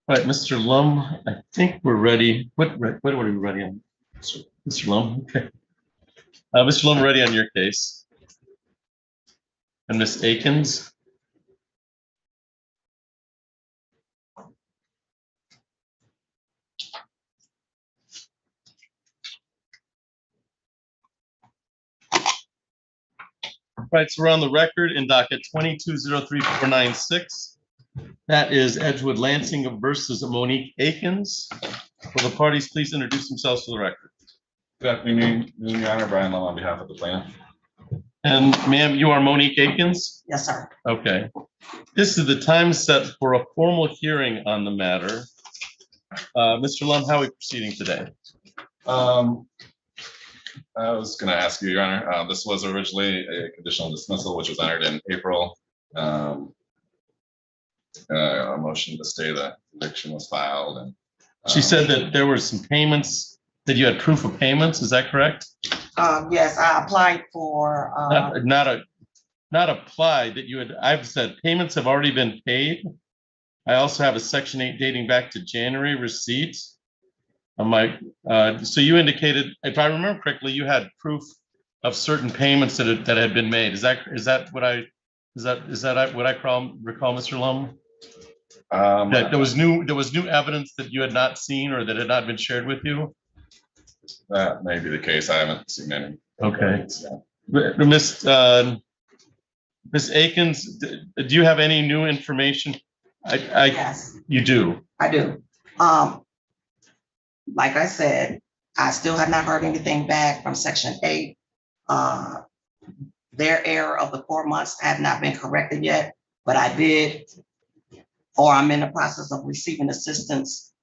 All right, Mr. Lum, I think we're ready. What are we ready on? Mr. Lum, okay. Mr. Lum, ready on your case. And Ms. Akins. All right, so we're on the record in docket 22-03496. That is Edgewood Lansing versus Monique Akins. Will the parties please introduce themselves for the record? Good afternoon, Your Honor. Brian Lum on behalf of the plaintiff. And ma'am, you are Monique Akins? Yes, sir. Okay. This is the time set for a formal hearing on the matter. Mr. Lum, how are we proceeding today? I was going to ask you, Your Honor, this was originally a conditional dismissal, which was entered in April. A motion to stay the conviction was filed. And she said that there were some payments, that you had proof of payments. Is that correct? Yes, I applied for. Not applied, that you had, I've said payments have already been paid. I also have a Section 8 dating back to January receipts. So you indicated, if I remember correctly, you had proof of certain payments that had been made. Is that what I recall, Mr. Lum? That there was new evidence that you had not seen or that had not been shared with you? That may be the case. I haven't seen any. Okay. Ms. Akins, do you have any new information? Yes. You do? I do. Like I said, I still have not heard anything back from Section 8. Their error of the 4 months have not been corrected yet, but I did, or I'm in the process of receiving assistance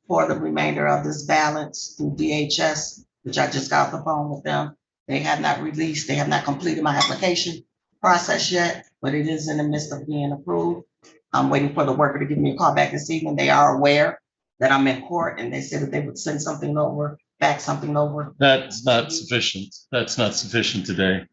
for the remainder of this balance through DHS, which I just got off the phone with them. They have not released, they have not completed my application process yet, but it is in the midst of being approved. I'm waiting for the worker to give me a call back this evening. They are aware that I'm in court, and they said that they would send something over, back something over. That's not sufficient. That's not sufficient today.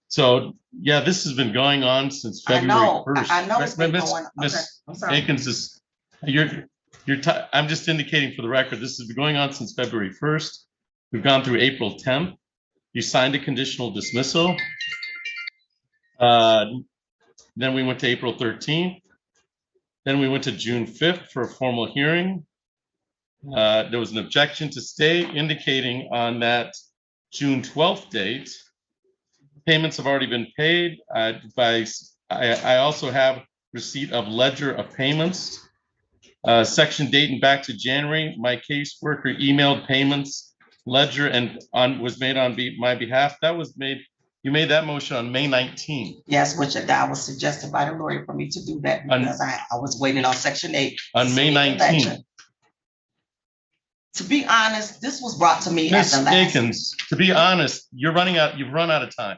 So yeah, this has been going on since February 1st. I know it's been going on. Okay, I'm sorry. Akins, I'm just indicating for the record, this has been going on since February 1st. We've gone through April 10th. You signed a conditional dismissal. Then we went to April 13th. Then we went to June 5th for a formal hearing. There was an objection to stay, indicating on that June 12th date, payments have already been paid. I also have receipt of ledger of payments. Section dating back to January, my caseworker emailed payments ledger and was made on my behalf. That was made. You made that motion on May 19th. Yes, which that was suggested by the lawyer for me to do that because I was waiting on Section 8. On May 19th. To be honest, this was brought to me at the last. Akins, to be honest, you've run out of time.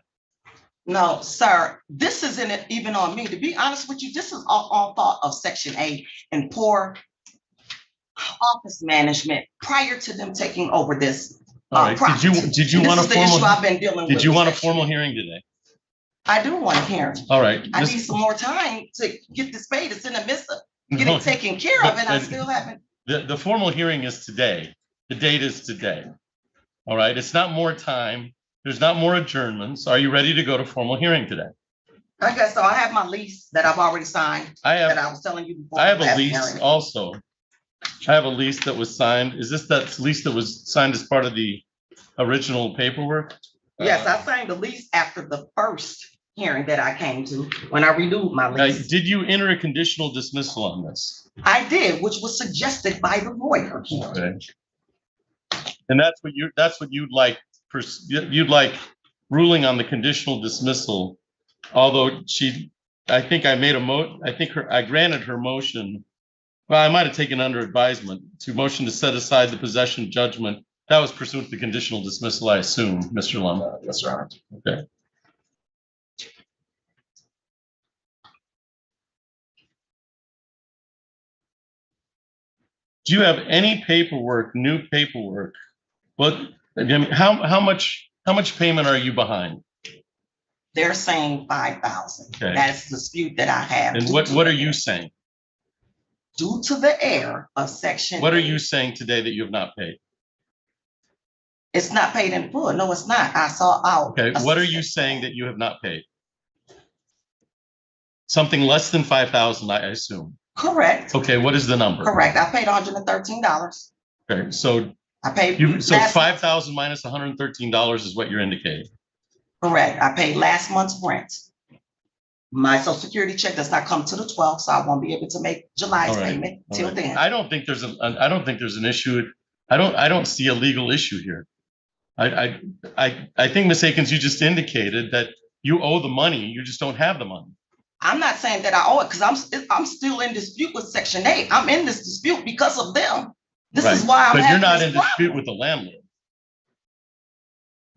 No, sir, this isn't even on me. To be honest with you, this is all fault of Section 8 and poor office management prior to them taking over this. All right. Did you want a formal? I've been dealing did with you want a formal hearing today? I do want a hearing. All right. I need some more time to get this paid. It's in the midst of getting taken care of, and I still haven't. The formal hearing is today. The date is today. All right. It's not more time. There's not more adjournments. Are you ready to go to formal hearing today? Okay, so I have my lease that I've already signed. That I was telling you before. I have a lease hearing. Also. I have a lease that was signed. Is this that lease that was signed as part of the original paperwork? Yes, I signed the lease after the first hearing that I came to when I renewed my lease. Did you enter a conditional dismissal on this? I did, which was suggested by the lawyer. Okay. And that's what you'd like. You'd like ruling on the conditional dismissal. Although I think I granted her motion. Well, I might have taken under advisement to motion to set aside the possession judgment. That was pursuant to the conditional dismissal, I assume, Mr. Lum. Yes, sir. Okay. Do you have any paperwork, new paperwork? How much payment are you behind? They're saying $5,000. Okay. That's the dispute that I have. And what are you saying? due to the error of section. What are 8. you saying today that you have not paid? It's not paid in full. No, it's not. I saw out. Okay, what are you saying that you have not paid? Something less than 5,000, I assume. Correct. Okay, what is the number? Correct. I paid $113. Okay, so I paid. so 5,000 minus $113 is what you're indicating. Correct. I paid last month's rent. My social security check does not come to the 12th, so I won't be able to make July's All right, payment till then. I don't think there's an issue. I don't see a legal issue here. I think, Ms. Akins, you just indicated that you owe the money, you just don't have the money. I'm not saying that I owe it because I'm still in dispute with Section 8. I'm in this dispute because of them. This is why I'm. But you're not this in problem. dispute with the landlord.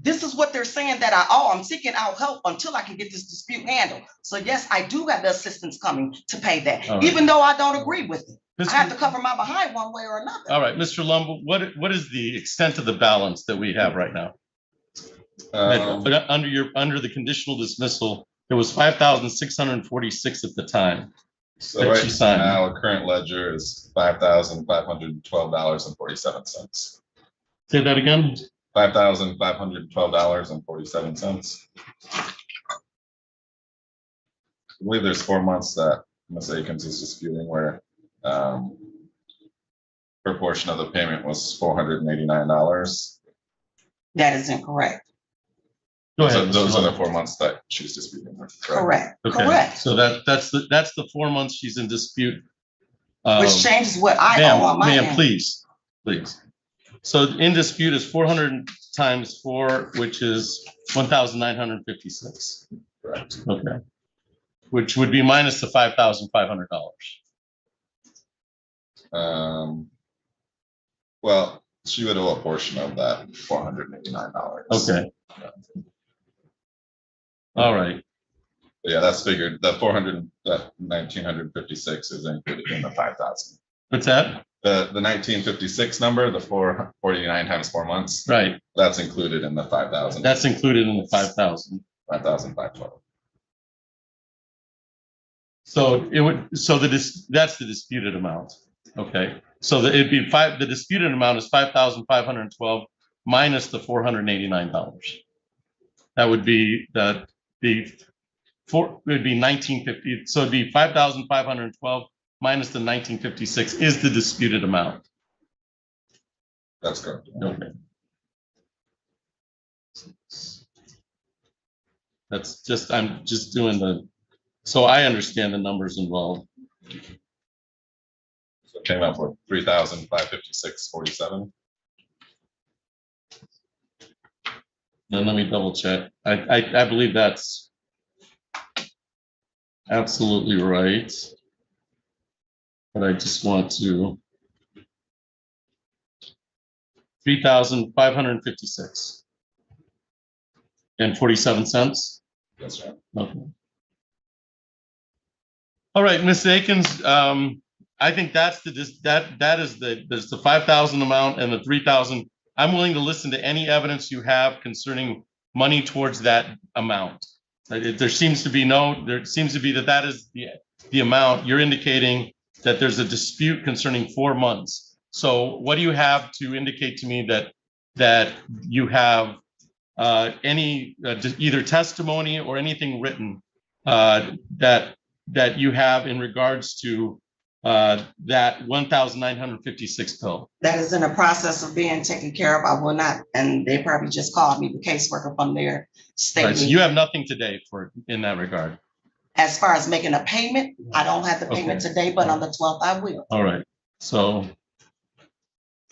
This is what they're saying that I owe. I'm seeking out help until I can get this dispute handled. So yes, I do have the assistance coming to pay that, All right. even though I don't agree with it. Mr. I have to cover my behind one way or another. All right, Mr. Lumble, what is the extent of the balance that we have right now? Under the conditional dismissal, there was 5,646 at the time. So that right she signed. now, current ledger is $5,512.47. Say that again? $5,512.47. I believe there's 4 months that Ms. Akins is disputing where her portion of the payment was $489. That is incorrect. Go ahead. Those are the 4 months that she's disputing. Correct. Okay. Correct. So that's the 4 months she's in dispute. Which changes what I owe on my Ma'am, end. please. So in dispute is 400 times 4, which is 1,956. Correct. Okay. Which would be minus the $5,500. Well, she would owe a portion of that $489. Okay. All right. Yeah, that's figured. That 1,956 is included in the 5,000. What's that? The 1956 number, the 449 times 4 months. Right. That's included in the 5,000. That's included in the 5,000. 5,512. So it would. So that's the disputed amount. Okay. So it'd be the disputed amount is 5,512 minus the $489. That would be it would be 1950. So it'd be 5,512 minus the 1956 is the disputed amount. That's correct. Okay. That's just, I'm just doing so I understand the numbers involved. So it came out with 3,556.47. Then let me double check. I believe that's absolutely right. But I just want to 3,556 and 47 cents. That's right. Okay. All right, Ms. Akins, I think that's there's the 5,000 amount and the 3,000. I'm willing to listen to any evidence you have concerning money towards that amount. There seems to be that is the amount. You're indicating that there's a dispute concerning 4 months. So what do you have to indicate to me that you have any either testimony or anything written that you have in regards to that 1,956 bill? That is in the process of being taken care of. I will not, and they probably just called me, the caseworker from their state. Right, so you have nothing today in that regard. As far as making a payment, I don't have the payment today, but on the 12th I will. All right. So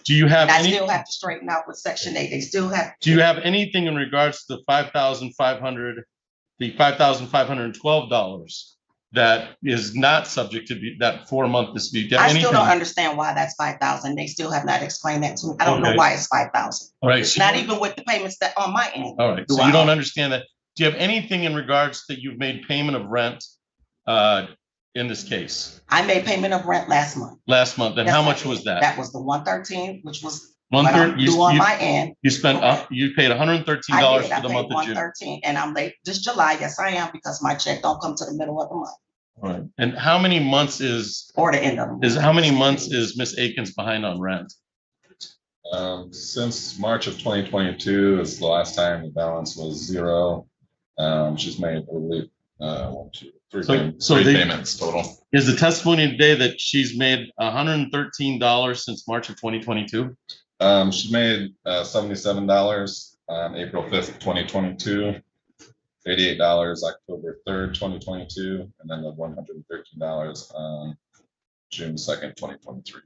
do you have And I still have to straighten out with Section 8. They still have. Do you have anything in regards to the $5,512 that is not subject to that 4 month dispute? I still don't understand why that's 5,000. They still have not explained that to me. I don't know why it's 5,000. All right. Not even with the payments that on my end. All right. So you don't understand that. Do you have anything in regards that you've made payment of rent in this case? I made payment of rent last month. Last month. And how much was that? That was the 113, which was due on my end. You spent you paid $113 for the month of June. 113, and I'm late this July. Yes, I am, because my check don't come to the middle of the month. All right. And how many months is or the end of the month. how many months is Miss Akins behind on rent? Since March of 2022 is the last time the balance was zero. She's made, I believe, one, two, three, three payments total. Is the testimony today that she's made $113 since March of 2022? She made $77 on April 5th, 2022, $88 October 3rd, 2022, and then the $113 on June 2nd, 2023.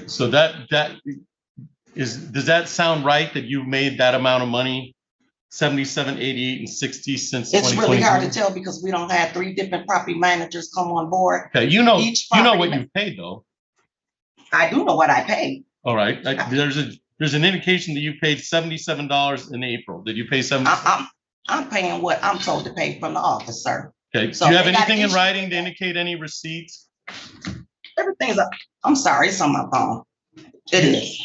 So does that sound right that you made that amount of money, 77, 88, and 60 since It's really hard to 2022? tell because we don't have 3 different property managers come on board. Okay, you know property what you paid though. I do know what I paid. All right, there's an indication that you paid $77 in April. Did you pay I'm paying what I'm told to pay from the office, sir. Okay, So do you have they got anything in issues writing with to that. indicate any receipts? Everything's up. I'm sorry, it's on my phone. It is.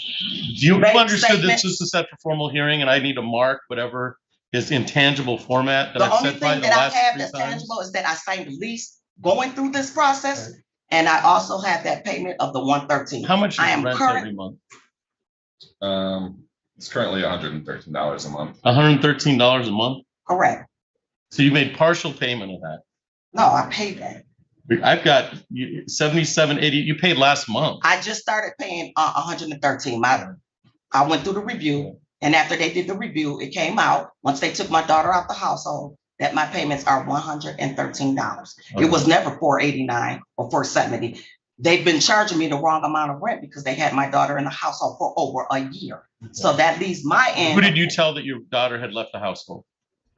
Do you Bank understood that statement. this is set for formal hearing and I need to mark whatever is in tangible format that The I've only said by thing the that I last have 3 that's times? tangible is that I signed the lease going through this process. And I also have that payment of the 113. How much I is am rent current- every month? It's currently $113 a month. $113 a month? Correct. So you made partial payment of that. No, I paid that. I've got 77, 80, you paid last month. I just started paying 113. I went through the review, and after they did the review, it came out, once they took my daughter out the household, that my payments are $113. Okay. It was never $489 or $470. They've been charging me the wrong amount of rent because they had my daughter in the household for over a year. So that leaves my end. Who did you tell that your daughter had left the household?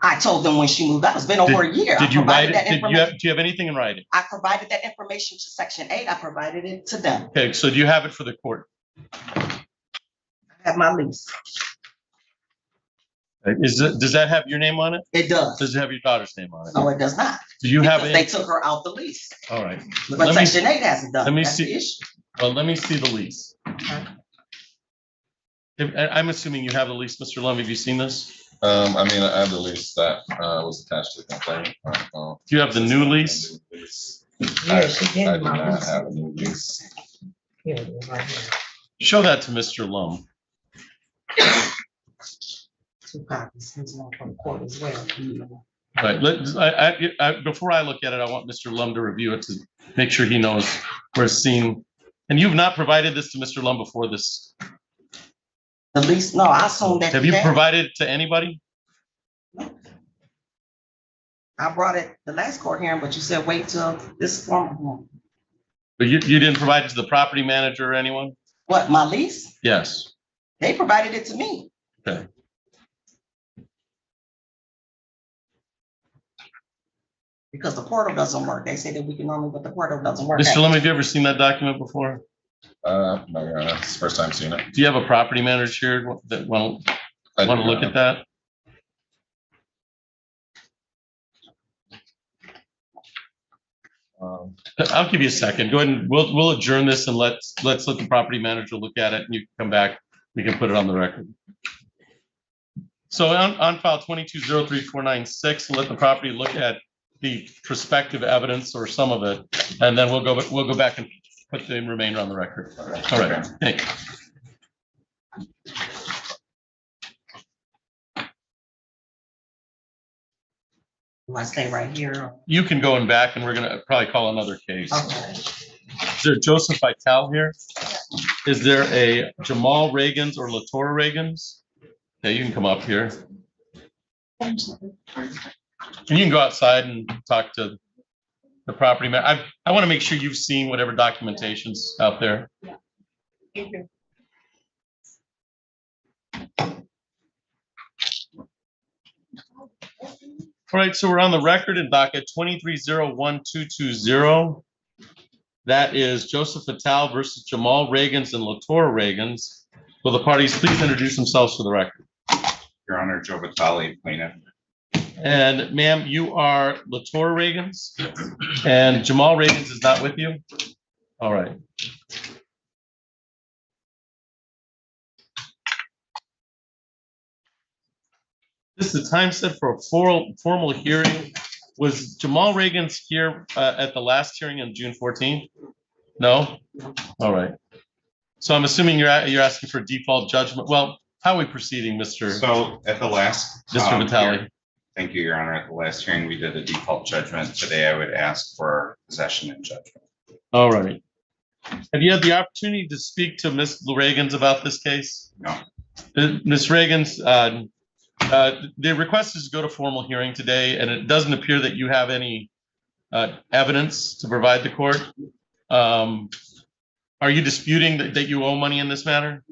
I told them when she moved out. It's been over a year. Did you write it? that Do information. you have anything in writing? I provided that information to Section 8. I provided it to them. Okay, so do you have it for the court? I have my lease. Does that have your name on it? It does. Does it have your daughter's name on it? No, it does not. Do you have Because they it? took her out the lease. All right. But Let me, Section 8 hasn't done. let me That's see- the issue. well, let me see the lease. Okay. I'm assuming you have the lease, Mr. Lum. Have you seen this? I mean, I have the lease that was attached to the complaint. Do you have the new lease? I do not have a new lease. Here it is, right here. Show that to Mr. Lum. 2 copies, here's one for the court as well. Right. Before I look at it, I want Mr. Lum to review it to make sure he knows where it's seen. And you've not provided this to Mr. Lum before this. The lease, no, I assume that. Have you provided it to anybody? I brought it the last court hearing, but you said wait till this form. But you didn't provide it to the property manager or anyone? What, my lease? Yes. They provided it to me. Okay. Because the portal doesn't work. They say that we can normally, but the portal doesn't work. Mr. Lum, have you ever seen that document before? No, Your Honor, it's the first time seeing it. Do you have a property manager here that want I do to look not. at that? I'll give you a second. Go ahead and we'll adjourn this and let's let the property manager look at it and you can come back. We can put it on the record. So on file 2203496, let the property look at the prospective evidence or some of it, and then we'll go back and put the remainder on the record. All right. Thank you. Do I stay right here? You can go in back and we're gonna probably call another case. Okay. Is there Joseph Vitale here? Is there a Jamal Reagans or Latora Reagans? Yeah, you can come up here. And you can go outside and talk to the property man. I want to make sure you've seen whatever documentation's out there. All right, so we're on the record in docket 2301220. That is Joseph Vitale versus Jamal Reagans and Latora Reagans. Will the parties please introduce themselves for the record? Your Honor, Joe Vitale, plaintiff. And ma'am, you are Latora Reagans and Jamal Reagans is not with you? All right. This is the time set for a formal hearing Was Jamal Reagan's here at the last hearing on June 14th? No? All right. So I'm assuming you're asking for default judgment. Well, how are we proceeding, Mr. So at the last. Mr. Vitale? Hearing- Thank you, Your Honor. At the last hearing, we did a default judgment. Today, I would ask for possession and judgment. All right. Have you had the opportunity to speak to Ms. Reagan's about this case? No. Ms. Reagan's, the request is to go to formal hearing today, and it doesn't appear that you have any evidence to provide the court. Are you disputing that you owe money in this matter?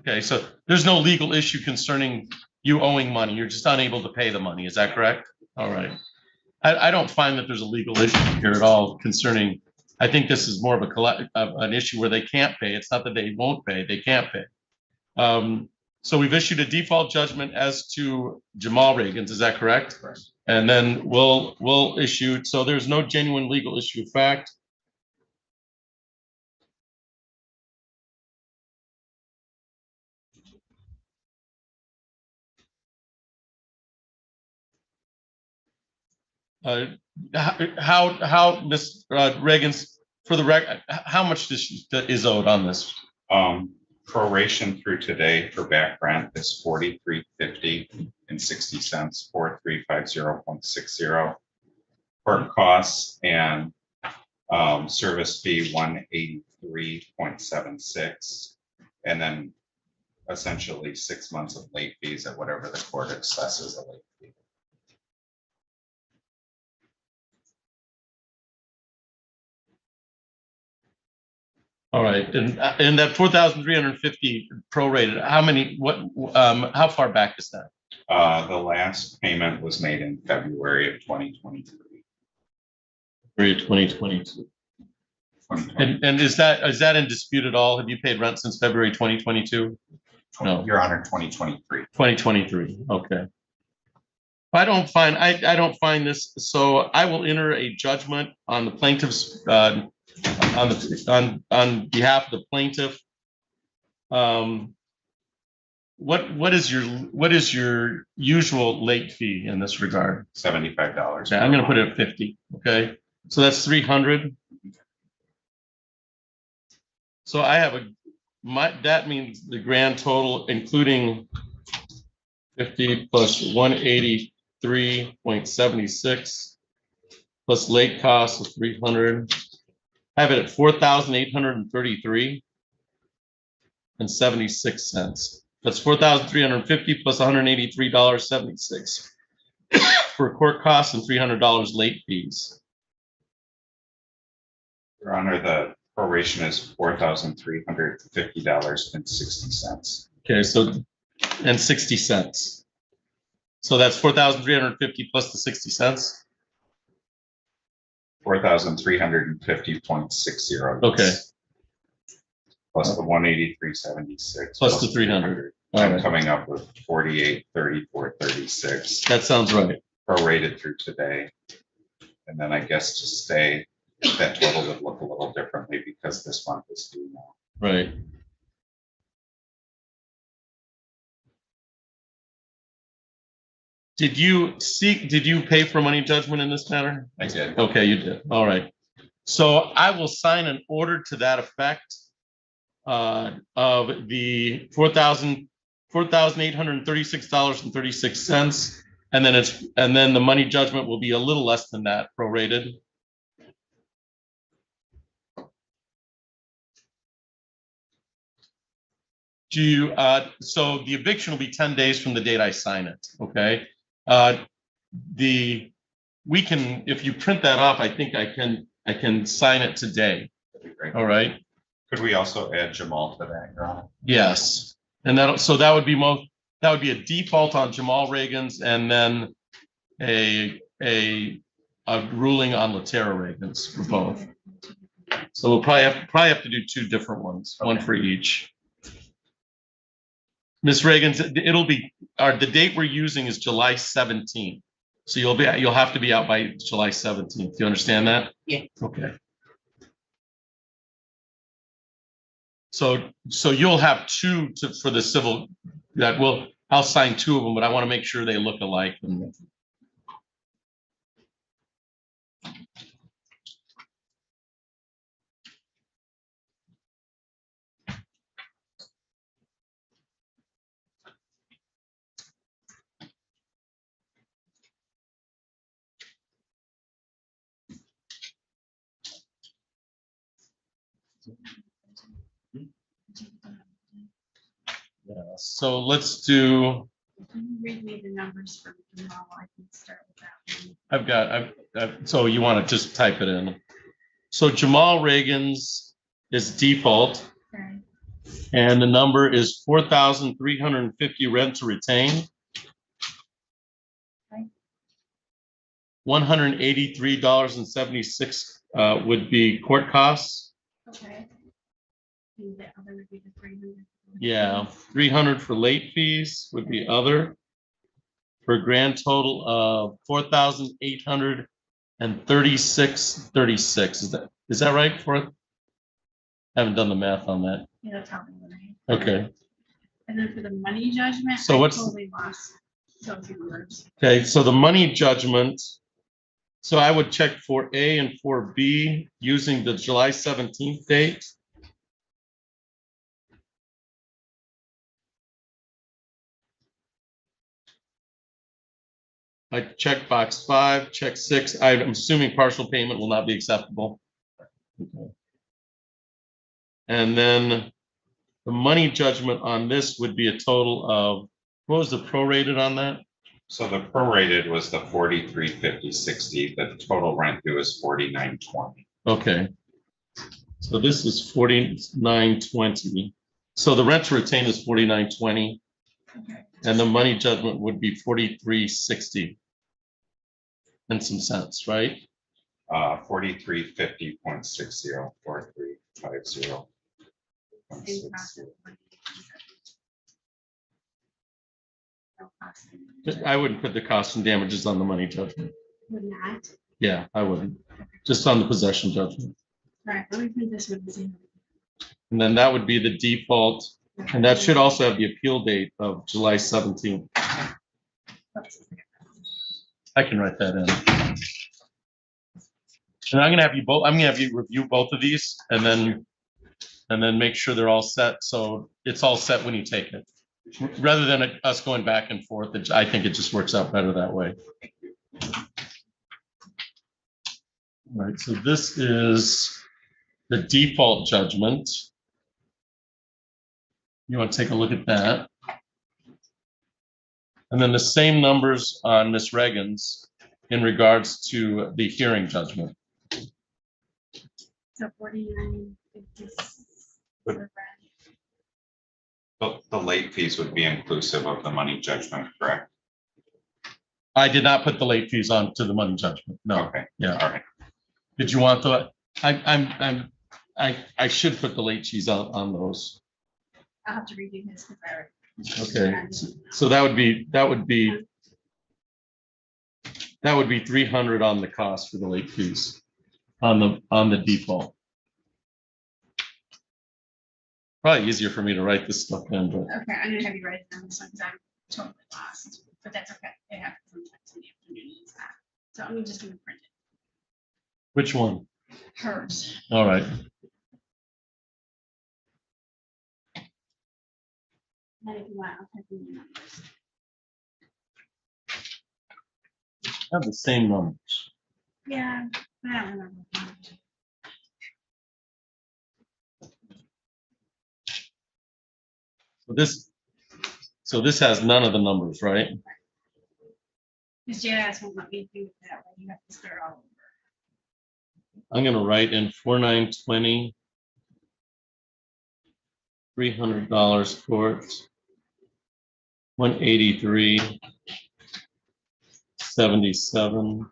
Okay, so there's no legal issue concerning you owing money. You're just unable to pay the money. Is that correct? All right. I don't find that there's a legal issue here at all concerning. I think this is more of an issue where they can't pay. It's not that they won't pay, they can't pay. So we've issued a default judgment as to Jamal Reagan's, is that correct? Correct. And then we'll issue, so there's no genuine legal issue of fact. How Ms. Reagan's, for the record, how much is owed on this? Proration through today for back rent is $43.50 and 60 cents, 4350.60. Court costs and service fee 183.76, and then essentially 6 months of late fees at whatever the court assesses a late fee. All right, and that 4,350 prorated, how far back is that? The last payment was made in February of 2023. February of 2022. And is that in dispute at all? Have you paid rent since February 2022? No. Your Honor, 2023. 2023, okay. I don't find this, so I will enter a judgment on the plaintiff's, on behalf of the plaintiff. What is your usual late fee in this regard? $75. Okay, I'm gonna put it at 50, okay? So that's 300. So I have that means the grand total, including 50 plus 183.76 plus late costs of 300. I have it at 4,833 and 76 cents. That's 4,350 plus $183.76 for court costs and $300 late fees. Your Honor, the proration is $4,350.60. Okay, so and 60 cents. So that's 4,350 plus the 60 cents. 4,350.60. Okay. Plus the 183.76. Plus the 300. All I'm right. coming up with 48.34.36. That sounds right. Prorated through today. And then I guess to stay, that total would look a little differently because this month is due now. Right. Did you pay for money judgment in this matter? I did. Okay, you did. All right. So I will sign an order to that effect of the $4,836.36, and then the money judgment will be a little less than that prorated. So the eviction will be 10 days from the date I sign it. Okay. We can, if you print that off, I think I can sign it today. That'd be great. All right. Could we also add Jamal to that, Your Honor? Yes. And that would be a default on Jamal Reagan's, and then a ruling on Latera Reagan's for both. So we'll probably have to do two different ones, one for each. Ms. Reagan's, the date we're using is July 17th. So you'll have to be out by July 17th. Do you understand that? Yeah. Okay. So you'll have two for the civil I'll sign two of them, but I want to make sure they look alike. So let's do, Can you read me the numbers for tomorrow? I can start with that one. so you want to just type it in. So Jamal Reagan's is default, Okay. and the number is 4,350 rent to retain. Okay. $183.76 would be court costs. Okay. And the other would be the 300. Yeah, 300 for late fees would be other. For a grand total of 4,836.36. Is that right? Haven't done the math on that. Yeah, that's how they right. Okay. And then for the money judgment, So I what's- totally lost those numbers. Okay, so the money judgment. So I would check for A and for B using the July 17th date. I check box 5, check 6. I'm assuming partial payment will not be acceptable. Okay. And then the money judgment on this would be a total of, what was the prorated on that? So the prorated was the 43.50.60. The total rent due is 49.20. Okay. So this is 49.20. So the rent to retain is 49.20. Okay. And the money judgment would be 43.60 and some cents, right? 43.50.60, 4350. Same process. No cost. I wouldn't put the cost and damages on the money judgment. Would not. Yeah, I wouldn't. Just on the possession judgment. All right, let me put this one. See. And then that would be the default. And that should also have the appeal date of July 17th. I can write that in. And I'm gonna have you review both of these and then make sure they're all set. So it's all set when you take it. Rather than us going back and forth, I think it just works out better that way. All right, so this is the default judgment. You want to take a look at that. And then the same numbers on Ms. Reagan's in regards to the hearing judgment. So 49.50. The late fees would be inclusive of the money judgment, correct? I did not put the late fees on to the money judgment. No. Okay. Yeah. All right. Did you want the? I should put the late fees on those. I'll have to review this because I already. Okay. So that would be 300 on the cost for the late fees on the default. Probably easier for me to write this stuff in, but Okay, I'm gonna have you write it down this one because I'm totally lost, but that's okay. It happens sometimes in the afternoon. So I'm just gonna print it. which one? Hers. All right. And if you want, I'll type in the numbers. I have the same numbers. Yeah, I don't remember. So this has none of the numbers, right? Because JS won't let me do it that way. You have to start all over. I'm gonna write in 4920. $300 court. 183.77.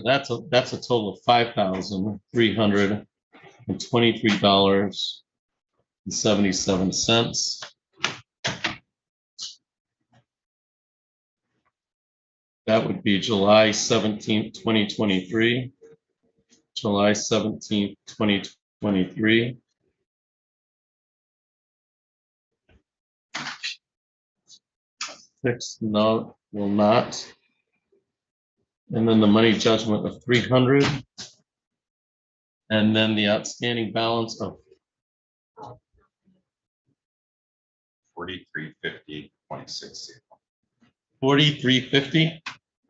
That's a total of $5,323.77. That would be July 17th, 2023. July 17th, 2023. Six, no, will not. And then the money judgment of 300. And then the outstanding balance of 43.50.60. 43.50.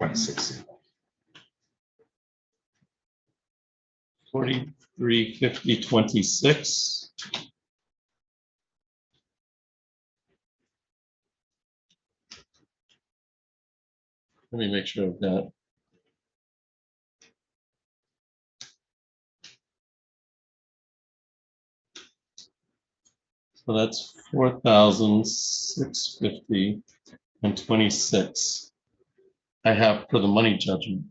0.60. 435026. Let me make sure I've got. So that's 4,650.26. I have for the money judgment.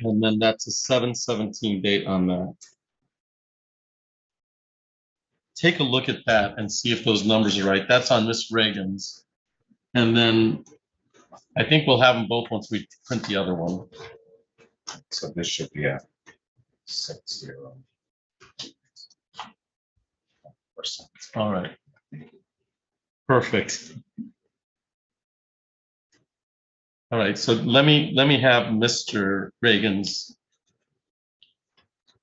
And then that's a 7/17 date on that. Take a look at that and see if those numbers are right. That's on Miss Reagan's. And then I think we'll have them both once we print the other one. So this should be a 60%. All right. Perfect. All right, so let me have Mr. Reagan's,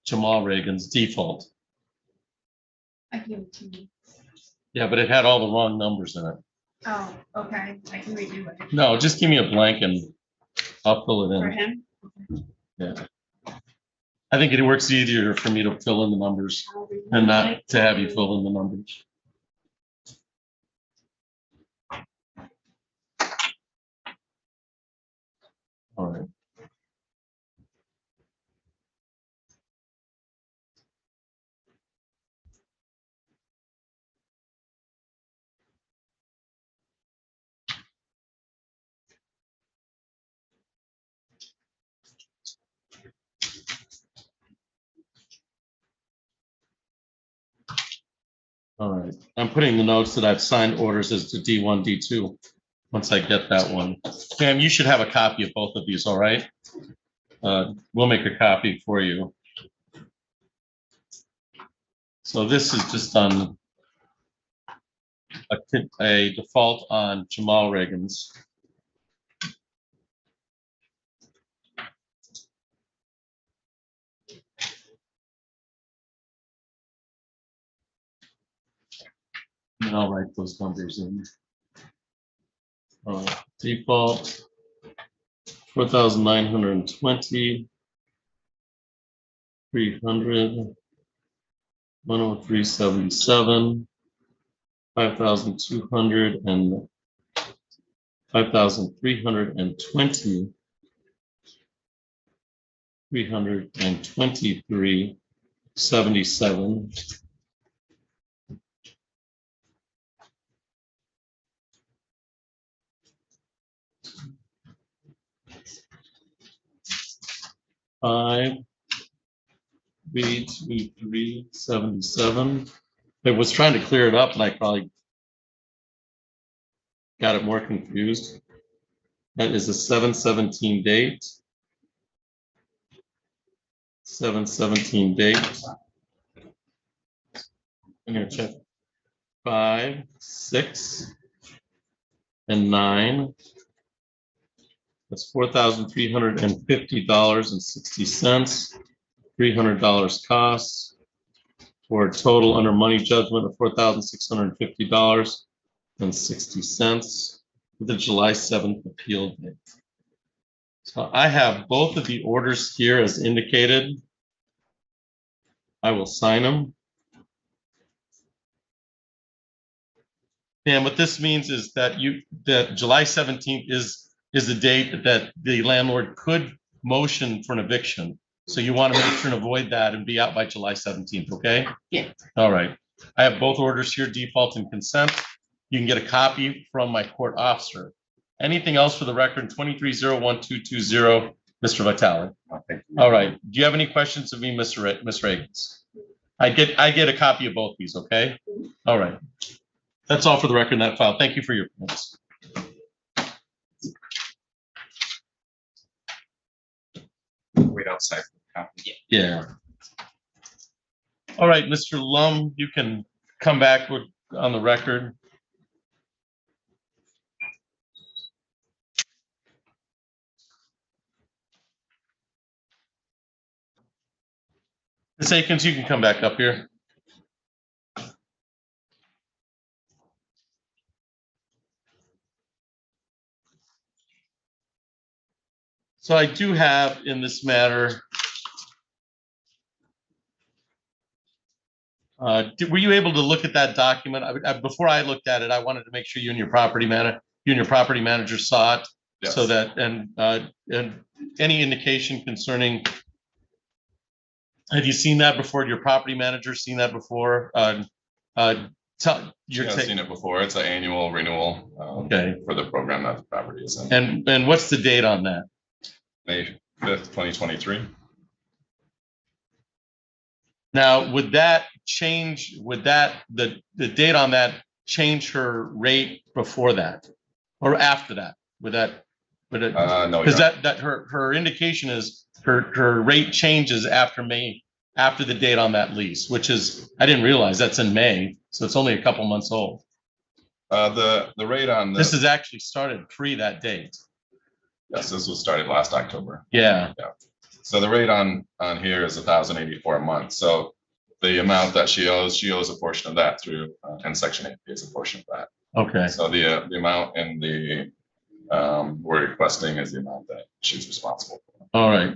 Jamal Reagan's default. I can give it to you. Yeah, but it had all the wrong numbers in it. Oh, okay, I can redo it. No, just give me a blank and I'll fill it For in. him? Yeah. I think it works easier for me to fill in the numbers I'll redo and it. not to have you fill in the numbers. All right. All right, I'm putting the notes that I've signed orders as to D1, D2, once I get that one. Pam, you should have a copy of both of these, all right? We'll make a copy for you. So this is just on a default on Jamal Reagan's. And I'll write those numbers in. Default 4,920, 300, 103.77, 5,200 and 5,320, 323.77. Five, 323.77. I was trying to clear it up and I probably got it more confused. That is a 7/17 date. 7/17 date. I'm gonna check 5, 6, and 9. That's $4,350.60. $300 costs for a total under money judgment of $4,650.60 with the July 7th appeal date. So I have both of the orders here as indicated. I will sign them. And what this means is that July 17th is the date that the landlord could motion for an eviction. So you want to make sure and avoid that and be out by July 17th, okay? Yeah. All right. I have both orders here, default and consent. You can get a copy from my court officer. Anything else for the record? 23012220, Mr. Vitale. All right. Do you have any questions of me, Miss Reagans? I get a copy of both these, okay? All right. That's all for the record in that file. Thank you for your comments. Wait outside for the copy. Yeah. All right, Mr. Lum, you can come back on the record. Ms. Akins, you can come back up here. So I do have in this matter, were you able to look at that document? Before I looked at it, I wanted to make sure you and your property manager saw it. Yes. So that, and any indication concerning, have you seen that before? Your property manager seen that before? You've seen it before. It's an annual renewal. Okay. For the program that the property is in. And what's the date on that? May 5th, 2023. Now, would that change, the date on that change her rate before that or after that? Would it? No. Because that her indication is her rate changes after the date on that lease, which is, I didn't realize that's in May, so it's only a couple months old. The rate on this is actually started pre that date. Yes, this was started last October. Yeah. So the rate on here is $1,084 a month. So the amount that she owes a portion of that through, and Section 8 pays a portion of that. Okay. So the amount in the we're requesting is the amount that she's responsible for. All right.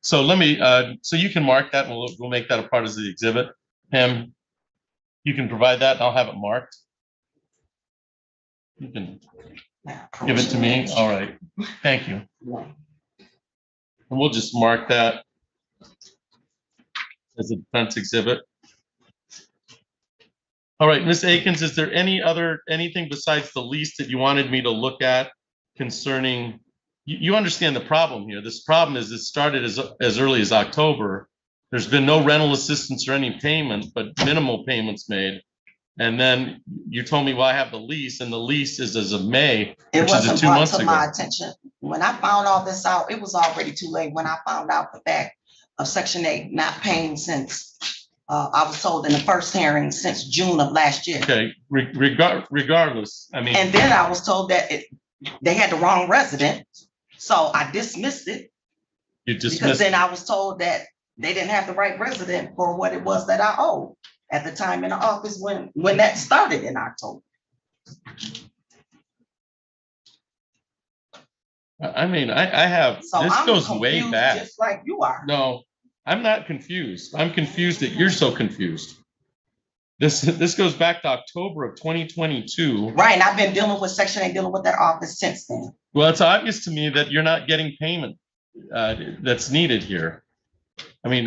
So let me, so you can mark that. We'll make that a part of the exhibit. Pam, you can provide that. I'll have it marked. You can give it to me. All right. Thank you. And we'll just mark that as a defense exhibit. All right, Ms. Akins, is there anything besides the lease that you wanted me to look at concerning, you understand the problem here. This problem is it started as early as October. There's been no rental assistance or any payment, but minimal payments made. And then you told me, well, I have the lease, and the lease is as of May, which is 2 months ago. It wasn't brought to my attention. When I found all this out, it was already too late. When I found out the fact of Section 8 not paying since, I was told in the first hearing since June of last year. Okay, regardless, I mean. And then I was told that they had the wrong resident, so I dismissed it. You dismissed. Because then I was told that they didn't have the right resident for what it was that I owed at the time in the office when that started in October. I mean, I have, So this I'm goes way confused back. just like you are. No, I'm not confused. I'm confused that you're so confused. This goes back to October of 2022. Right, and I've been dealing with Section 8, dealing with that office since then. Well, it's obvious to me that you're not getting payment that's needed here. I mean,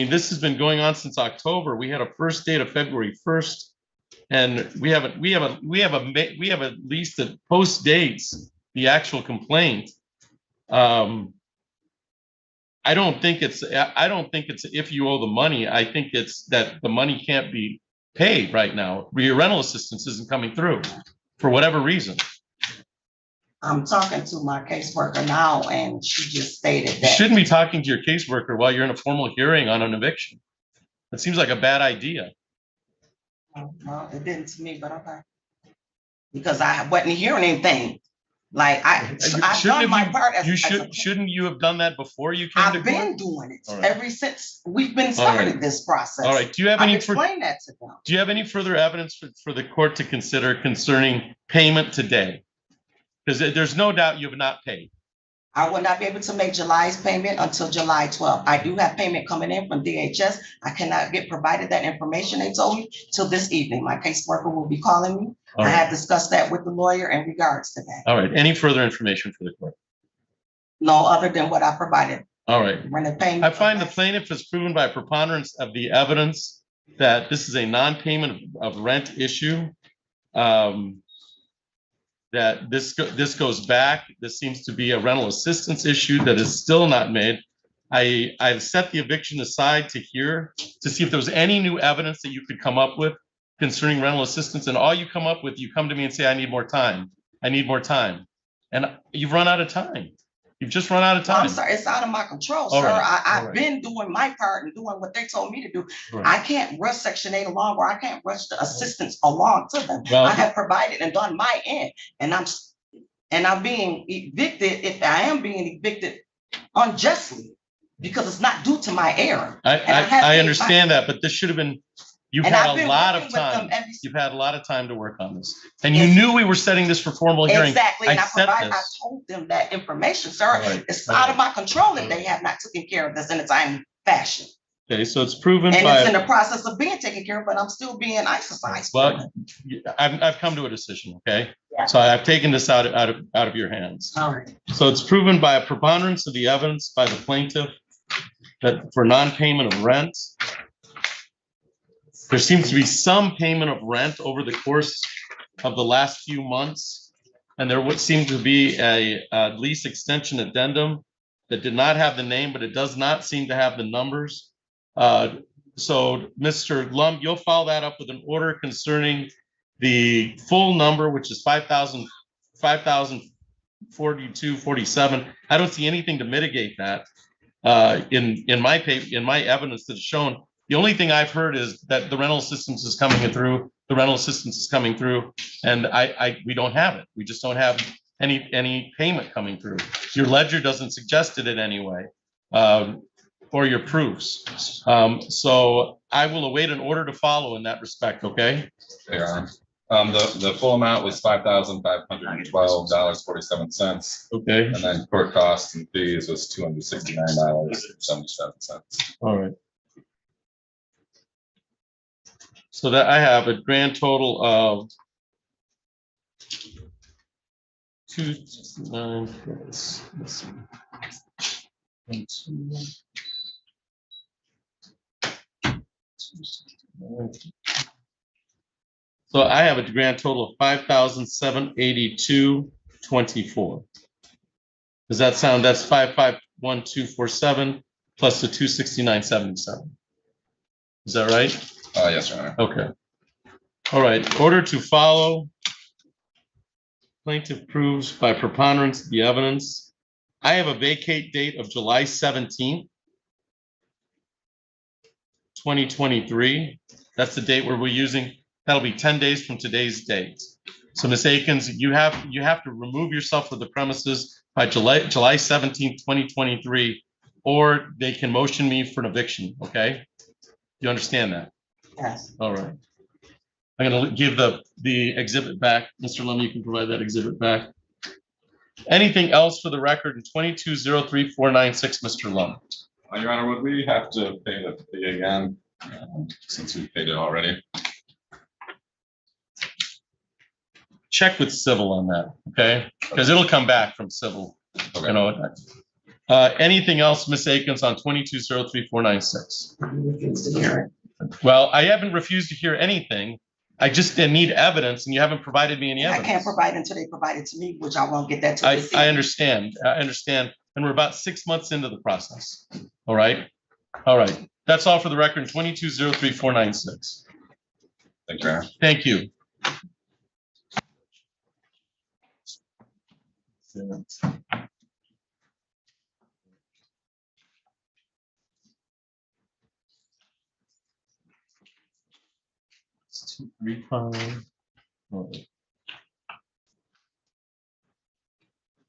this has been going on since October. We had a first date of February 1st, and we have a lease that post dates the actual complaint. I don't think it's if you owe the money. I think it's that the money can't be paid right now. Your rental assistance isn't coming through for whatever reason. I'm talking to my caseworker now, and she just stated You that. shouldn't be talking to your caseworker while you're in a formal hearing on an eviction. That seems like a bad idea. Well, it didn't to me, but okay. Because I wasn't hearing anything. Like I've done my part as shouldn't you have done that before you came to I've court? been doing it Right. ever since we've been started this process. All right. Do you have I've any explained that to them. Do you have any further evidence for the court to consider concerning payment today? Because there's no doubt you have not paid. I will not be able to make July's payment until July 12th. I do have payment coming in from DHS. I cannot get provided that information they told me till this evening. My caseworker will be calling me. All I right. have discussed that with the lawyer in regards to that. All right. Any further information for the court? No, other than what I provided. All right. When the payment. I find the plaintiff has proven by preponderance of the evidence that this is a non-payment of rent issue. That this goes back. This seems to be a rental assistance issue that is still not made. I've set the eviction aside to hear to see if there was any new evidence that you could come up with concerning rental assistance, and all you come up with, you come to me and say, I need more time. I need more time. And you've run out of time. You've just run out of time. I'm sorry, it's out of my control, All sir. right. I've been doing my part and doing what they told me to do. Right. I can't rush Section 8 along, or I can't rush the assistance along to them. Well- I have provided and done my end, and I'm being evicted if I am being evicted unjustly because it's not due to my error. And I understand that, but this should have been, You've And had I've a been lot working of with them time. every. You've had a lot of time to work on this. And you Yes. knew we were setting this for formal hearing. Exactly, and I set provided, I this. told them that information, sir. Right, It's right. out of my control if they have not taken care of this in a timely fashion. Okay, so it's proven And it's in by, the process of being taken care of, but I'm still being exercised. well, I've come to a decision, okay? Yeah. So I've taken this out of your hands. All right. So it's proven by a preponderance of the evidence by the plaintiff that for non-payment of rent, there seems to be some payment of rent over the course of the last few months. And there would seem to be a lease extension addendum that did not have the name, but it does not seem to have the numbers. So Mr. Lum, you'll follow that up with an order concerning the full number, which is 5,042.47. I don't see anything to mitigate that in my paper, in my evidence that's shown. The only thing I've heard is that the rental assistance is coming through. The rental assistance is coming through, and we don't have it. We just don't have any payment coming through. Your ledger doesn't suggest it in any way, or your proofs. So I will await an order to follow in that respect. Okay. Your Honor. The full amount was $5,512.47. Okay. And then court costs and fees was $269.77. All right. So that I have a grand total of 269 plus, let's see. 1, 2. So I have a grand total of 5,782.24. Does that sound? That's 5,512.47 plus the 269.77. Is that right? Yes, Your Honor. Okay. All right. Order to follow. Plaintiff proves by preponderance of the evidence. I have a vacate date of July 17th, 2023. That's the date where we're using. That'll be 10 days from today's date. So Ms. Akins, you have to remove yourself from the premises by July 17th, 2023, or they can motion me for an eviction. Okay. You understand that? Yes. All right. I'm going to give the exhibit back. Mr. Lum, you can provide that exhibit back. Anything else for the record in 22-03-496, Mr. Lum? Your Honor, would we have to pay the fee again since we paid it already? Check with civil on that, okay? Because it'll come back from civil. Okay. You know. Anything else, Ms. Akins, on 22-03-496? I refuse to hear it. Well, I haven't refused to hear anything. I just need evidence, and you haven't provided me any I evidence. can't provide until they provide it to me, which I won't get that to. I understand. I understand. And we're about 6 months into the process. All right. All right. That's all for the record. 22-03-496. Thank you, Your Honor. Thank you. It's 235. All right.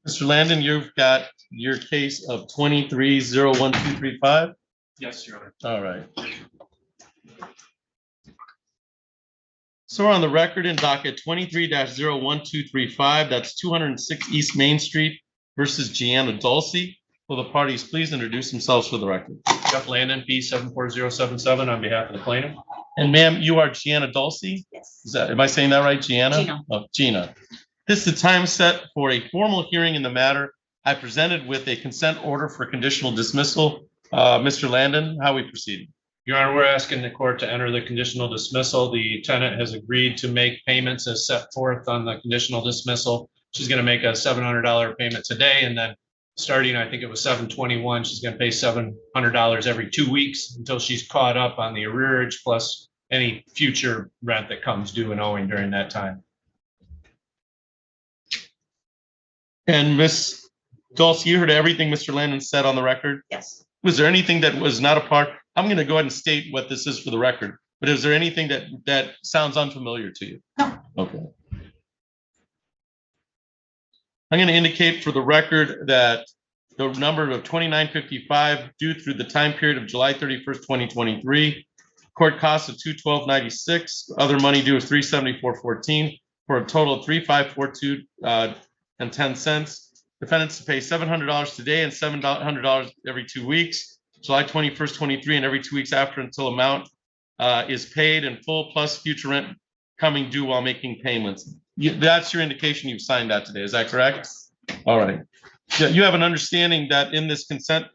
Mr. Landon, you've got your case of 23-01235. Yes, Your Honor. All right. So we're on the record in docket 23-01235. That's 206 East Main Street versus Gianna Dulce. Will the parties please introduce themselves for the record? Jeff Landon, B74077 on behalf of the plaintiff. And ma'am, you are Gianna Dulce? Yes. Am I saying that right, Gianna? Gina. Oh, Gina. This is the time set for a formal hearing in the matter. I presented with a consent order for conditional dismissal. Mr. Landon, how are we proceeding? Your Honor, we're asking the court to enter the conditional dismissal. The tenant has agreed to make payments as set forth on the conditional dismissal. She's going to make a $700 payment today, and then starting, I think it was 7/21, she's going to pay $700 every 2 weeks until she's caught up on the arrearage plus any future rent that comes due and owing during that time. And Ms. Dulce, you heard everything Mr. Landon said on the record? Yes. Was there anything that was not a part? I'm going to go ahead and state what this is for the record, but is there anything that sounds unfamiliar to you? No. Okay. I'm going to indicate for the record that the number of 2955 due through the time period of July 31st, 2023, Court costs of $212.96. Other money due is $374.14 for a total of $3,542 and 10 cents. Defendants to pay $700 today and $700 every 2 weeks, July 21st, 23, and every 2 weeks after until amount is paid in full plus future rent coming due while making payments. That's your indication you've signed that today. Is that correct? All right. Yeah, you have an understanding that in this consent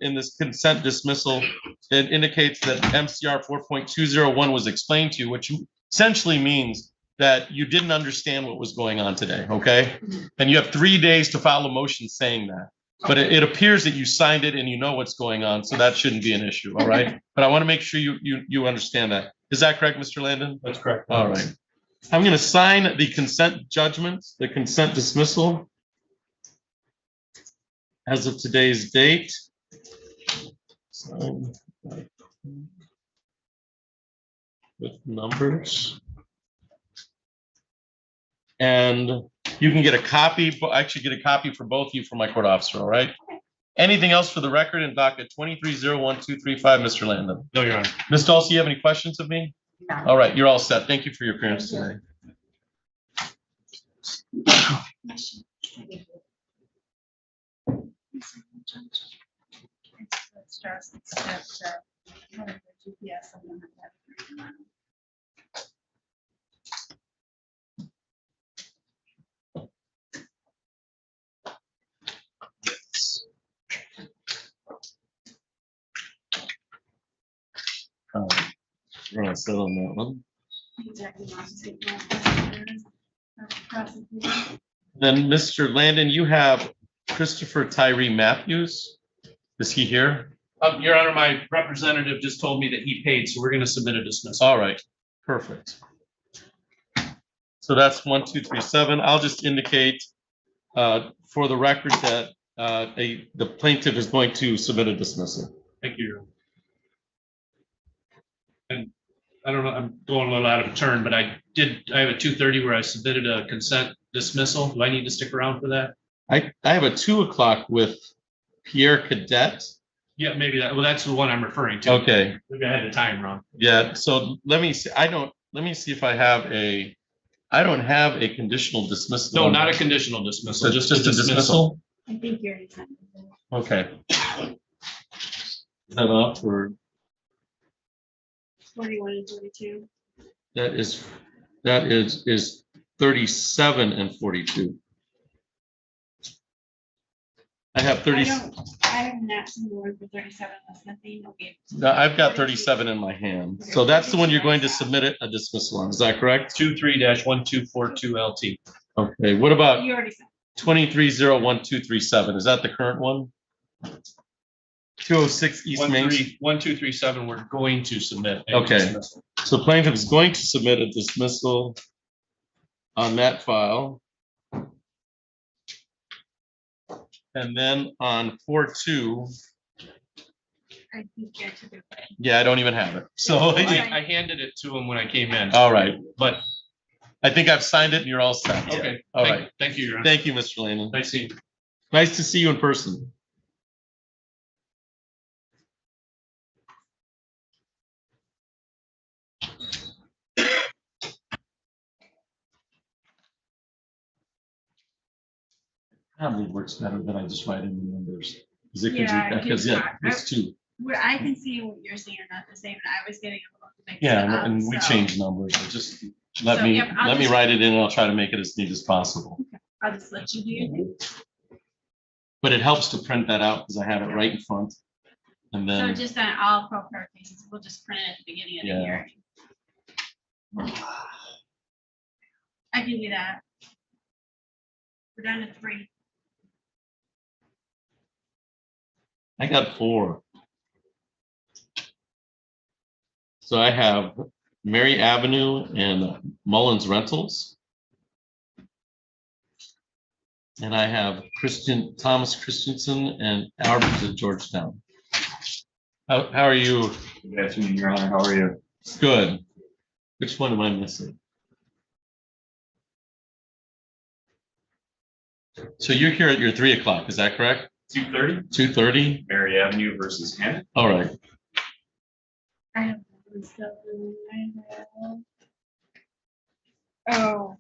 dismissal, it indicates that MCR 4.201 was explained to you, which essentially means that you didn't understand what was going on today, okay? And you have 3 days to file a motion saying that. But it appears that you signed it and you know what's going on, so that shouldn't be an issue, all right? But I want to make sure you understand that. Is that correct, Mr. Landon? That's correct. All right. I'm going to sign the consent judgment, the consent dismissal as of today's date. Sign with numbers. And you can get a copy, actually get a copy for both of you for my court officer, all right? Anything else for the record in docket 23-01235, Mr. Landon? No, Your Honor. Ms. Dulce, you have any questions of me? No. All right, you're all set. Thank you for your appearance today. It's just that, GPS, I'm gonna have that. We're gonna settle on that one. Exactly. Prosecutor. Then, Mr. Landon, you have Christopher Tyree Matthews. Is he here? Your Honor, my representative just told me that he paid, so we're going to submit a dismissal. All right, perfect. So that's 1237. I'll just indicate for the record that the plaintiff is going to submit a dismissal. Thank you, Your Honor. And I don't know, I'm going a little out of turn, but I have a 2:30 where I submitted a consent dismissal. Do I need to stick around for that? I have a 2 o'clock with Pierre Cadet. Yeah, maybe that's the one I'm referring to. Okay, Maybe I had the time wrong. yeah, so let me see. Let me see if I have I don't have a conditional dismissal. No, not a conditional dismissal, So just just a a dismissal? I think you're. Okay. Is that up or 41 and 42. that is 37 and 42. I have 30. I have not seen the word for 37, that's nothing, okay. No, I've got 37 in my hand. So that's the one you're going to submit a dismissal on. Is that correct? 23-1242 LT. Okay. What about You already said. 23-01237? Is that the current one? 206 East Main Street. 1237, we're going to submit. a Okay. dismissal. So plaintiff is going to submit a dismissal on that file. And then on 4-2, I think you're to the. yeah, I don't even have it. So, I handed it to him when I came in, all right. but, I think I've signed it and you're all set. okay. All Thank- right. Thank you, Your Honor. Thank you, Mr. Landon. Nice seeing you. Nice to see you in person. Probably works better than I just write in the numbers. Because it could Yeah, be, it because gives yeah, it's two. Where I can see what you're saying are not the same, and I was getting a little mixed Yeah, up. and we so change numbers. So just let So, me, yep, I'll let me just- write it in and I'll try to make it as neat as possible. I'll just let you do your thing. But it helps to print that out because I have it right in front. And So then, just on all pro per cases, we'll just print it at the beginning of the Yeah. hearing. I can do that. We're down to 3. I got 4. So I have Mary Avenue and Mullins Rentals. And I have Thomas Christensen and Albert at Georgetown. How are you? Good afternoon, Your Honor. How are you? Good. Which one am I missing? So you're here at your 3 o'clock, is that correct? 2:30, 2:30? Mary Avenue versus Hammond. All right. I have And so I have. Oh.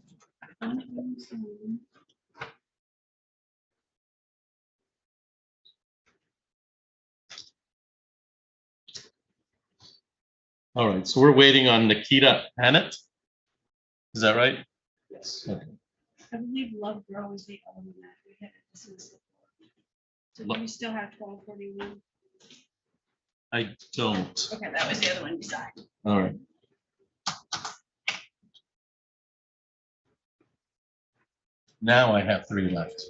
All right, so we're waiting on Nikita Tenant. Is that right? Yes. Okay. I believe Love Grow is the other one that we had dismissed before. So do we still have 1241? I don't. Okay, that was the other one beside. All right. Now I have 3 left.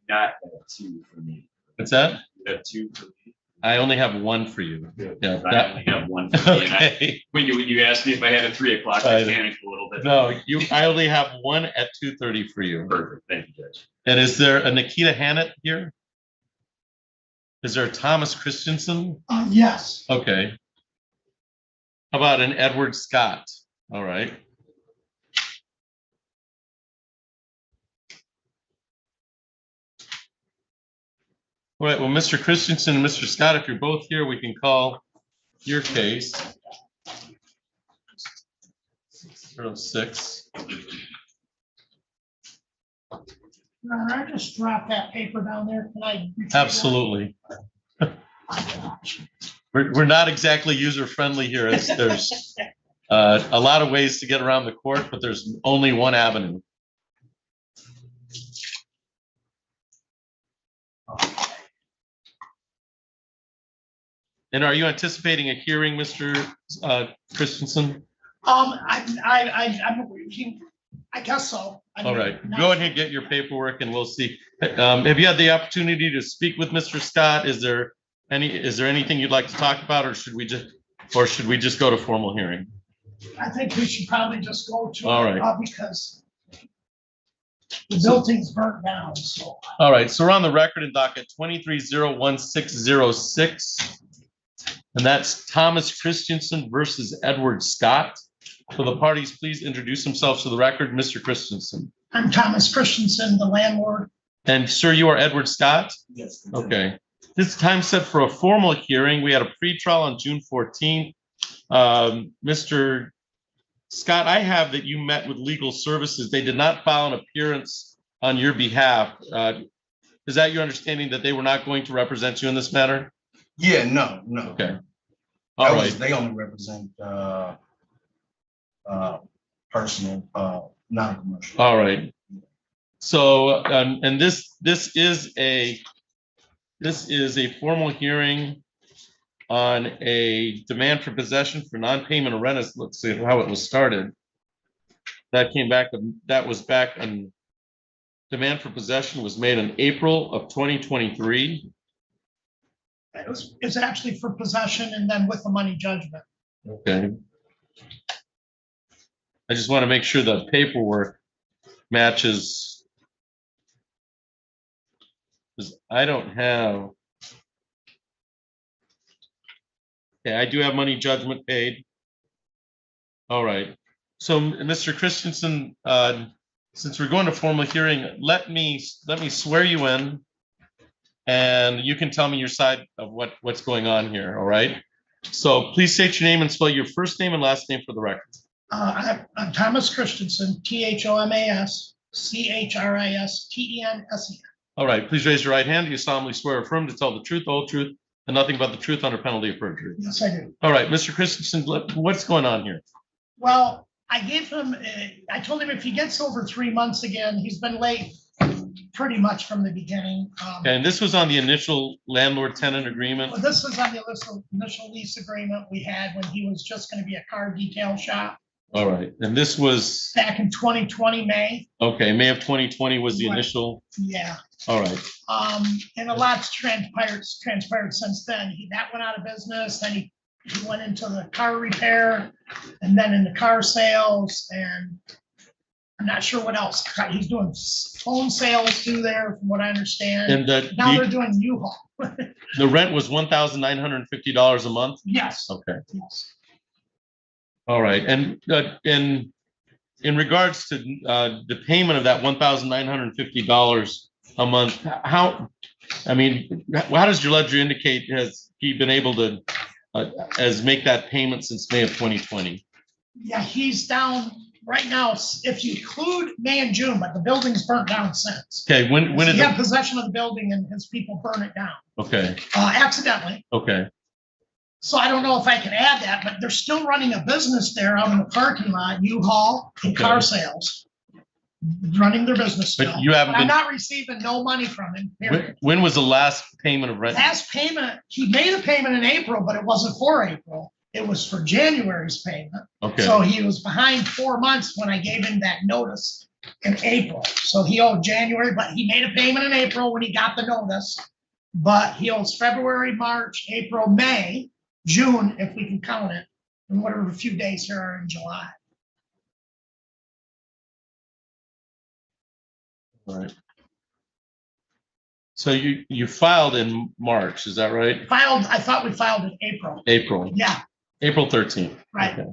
Not two for me. What's that? You have two for me. I only have 1 for you. Yeah. I only have one for me. And Okay. when you asked me if I had a 3 o'clock, I panicked a little bit. No, I only have 1 at 2:30 for you. Perfect. Thank you, Judge. And is there a Nikita Hannett here? Is there a Thomas Christensen? Yes, Okay. How about an Edward Scott? All right. All right, well, Mr. Christensen and Mr. Scott, if you're both here, we can call your case. 06. I just dropped that paper down there. Can I? retrieve that? Absolutely. We're not exactly user-friendly here. There's a lot of ways to get around the court, but there's only one avenue. And are you anticipating a hearing, Mr. Christensen? I guess so. All right, go ahead and get your paperwork and we'll see. Have you had the opportunity to speak with Mr. Scott? Is there anything you'd like to talk about, or should we just go to formal hearing? I think we should probably just go to. All right. Because the building's burnt down, so. All right, so we're on the record in docket 23-01606. And that's Thomas Christensen versus Edward Scott. So the parties, please introduce themselves to the record. Mr. Christensen. I'm Thomas Christensen, the landlord. And sir, you are Edward Scott? Yes. Okay. This time set for a formal hearing. We had a pretrial on June 14th. Mr. Scott, I have that you met with legal services. They did not file an appearance on your behalf. Is that your understanding that they were not going to represent you in this matter? Yeah, no. Okay. All right. They only represent personal, non-commercial. All right. So, and this is a formal hearing on a demand for possession for non-payment of rent. Let's see how it was started. That came back, that was back on, demand for possession was made in April of 2023. It's actually for possession and then with the money judgment. Okay. I just want to make sure the paperwork matches. Because I don't have. Okay, I do have money judgment paid. All right. So, Mr. Christensen, since we're going to formal hearing, let me swear you in, and you can tell me your side of what's going on here. All right. So please state your name and spell your first name and last name for the record. I'm Thomas Christensen, ThomasChristensen. All right, please raise your right hand. Do you solemnly swear or affirm to tell the truth, the whole truth, and nothing but the truth under penalty of perjury? Yes, I do. All right, Mr. Christensen, what's going on here? Well, I gave him, I told him if he gets over 3 months again, he's been late pretty much from the beginning. And this was on the initial landlord-tenant agreement? Well, this was on the initial lease agreement we had when he was just going to be a car detail shop. All right, and this was? Back in 2020, May. Okay, May of 2020 was the Right. initial? Yeah. All right. And a lot's transpired since then. That went out of business, then he went into the car repair, and then in the car sales, and I'm not sure what else. He's doing phone sales too there, from what I understand. And now they're doing U-Haul. The rent was $1,950 a month? Yes. Okay. Yes. All right, and in regards to the payment of that $1,950 a month, how I mean, how does your ledger indicate, has he been able to, as make that payment since May of 2020? Yeah, he's down right now, if you include May and June, but the building's burnt down since. Okay, when He did had the, possession of the building and his people burn it down, okay, accidentally. okay, So I don't know if I can add that, but they're still running a business there out in the parking lot, U-Haul and car Okay. sales. Running their business still. but you haven't But I'm been, not receiving no money from him, period. when was the last payment of rent? Last payment, he made a payment in April, but it wasn't for April. It was for January's payment. Okay, So he was behind 4 months when I gave him that notice in April. So he owed January, but he made a payment in April when he got the notice. But he owes February, March, April, May, June, if we can count it, and whatever a few days here are in July. all right. So you filed in March, is that right? I thought we filed in April. April, Yeah, April 13th. right. Okay.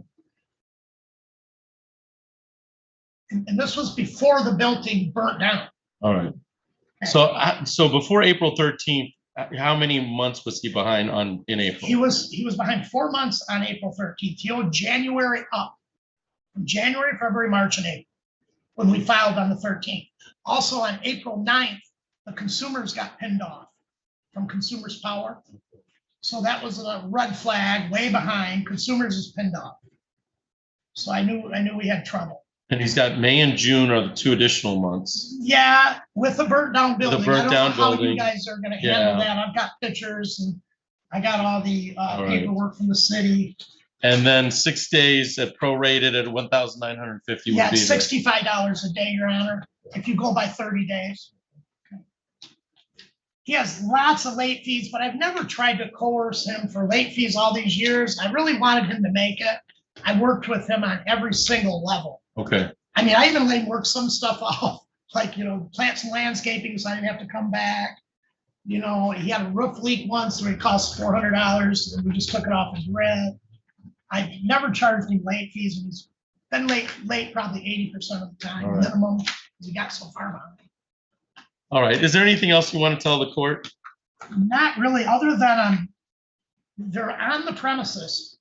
And this was before the building burnt down. All right. So, so before April 13th, how many months was he behind in April? He was behind 4 months on April 13th. He owed January up. From January, February, March, and April, when we filed on the 13th. Also on April 9th, the consumers got pinned off from Consumers Power. So that was a red flag, way behind. Consumers is pinned off. So I knew we had trouble. And he's got May and June are the 2 additional months. Yeah, with the burnt down building. burnt I don't down know how building. you guys are gonna handle that. I've got pictures and I got all the right. paperwork from the city. And then 6 days at prorated at 1,950 would Yeah, be. it's $65 a day, Your Honor, if you go by 30 days. He has lots of late fees, but I've never tried to coerce him for late fees all these years. I really wanted him to make it. I worked with him on every single level. Okay, I mean, I even let him work some stuff off, like, plants and landscaping, so I didn't have to come back. He had a roof leak once where it cost $400 and we just took it off his rent. I've never charged him late fees, and he's been late probably 80% of the time, All right. minimum, because he got so far behind. all right. Is there anything else you want to tell the court? Not really, other than they're on the premises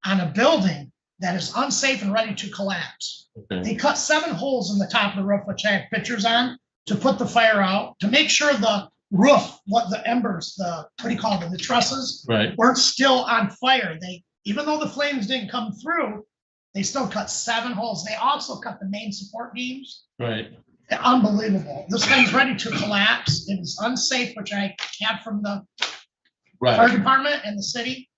on a building that is unsafe and ready to collapse. Okay, They cut 7 holes in the top of the roof, which I have pictures on, to put the fire out, to make sure the roof, the embers, what do you call them, the trusses, right, weren't still on fire. Even though the flames didn't come through, they still cut 7 holes. They also cut the main support beams. right. Unbelievable. This thing's ready to collapse. It is unsafe, which I have from the fire Right. department and the city.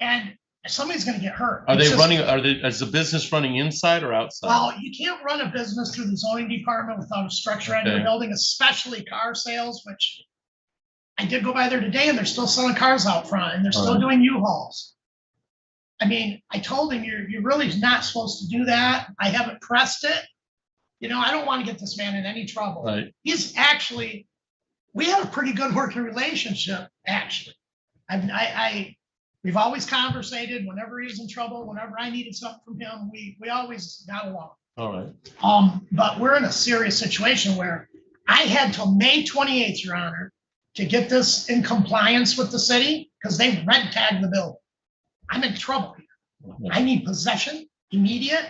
And somebody's gonna get hurt. Are It's they just- running, is the business running inside or outside? Well, you can't run a business through the zoning department without a structure on your Okay. building, especially car sales, which I did go by there today and they're still selling cars out front and they're still Alright. doing U-Hauls. I mean, I told him, you're really not supposed to do that. I haven't pressed it. I don't want to get this man in any trouble. Right, He's actually, we have a pretty good working relationship, actually. We've always conversated whenever he was in trouble, whenever I needed something from him, we always got along. all right, But we're in a serious situation where I had till May 28th, Your Honor, to get this in compliance with the city because they red tagged the building. I'm in trouble here. I need possession immediate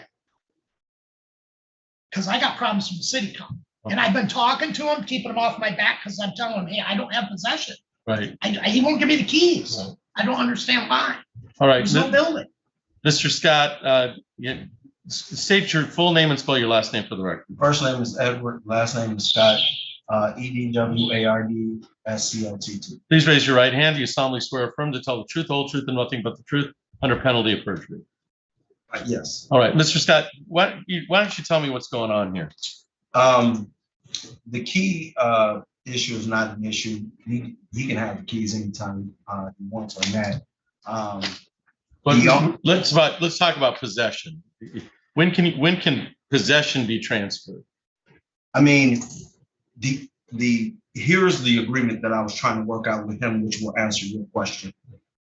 because I got problems from the city coming. And I've been talking to him, keeping him off my back because I'm telling him, hey, I don't have possession. right, He won't give me the keys. Right. I don't understand why. all right. There's no building. Mr. Scott, state your full name and spell your last name for the record. First name is Edward, last name is Scott, EDWARD SCOTT. Please raise your right hand. Do you solemnly swear or affirm to tell the truth, the whole truth, and nothing but the truth under penalty of perjury? Yes. All right, Mr. Scott, why don't you tell me what's going on here? The key issue is not an issue. He can have the keys anytime he wants on that. But Yeah. let's talk about possession. When can possession be transferred? I mean, here's the agreement that I was trying to work out with him, which will answer your question.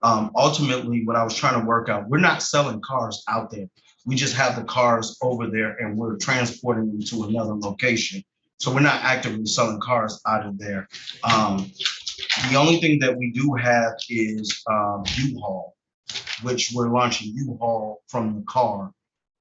Ultimately, what I was trying to work out, we're not selling cars out there. We just have the cars over there and we're transporting them to another location. So we're not actively selling cars out of there. The only thing that we do have is U-Haul, which we're launching U-Haul from the car.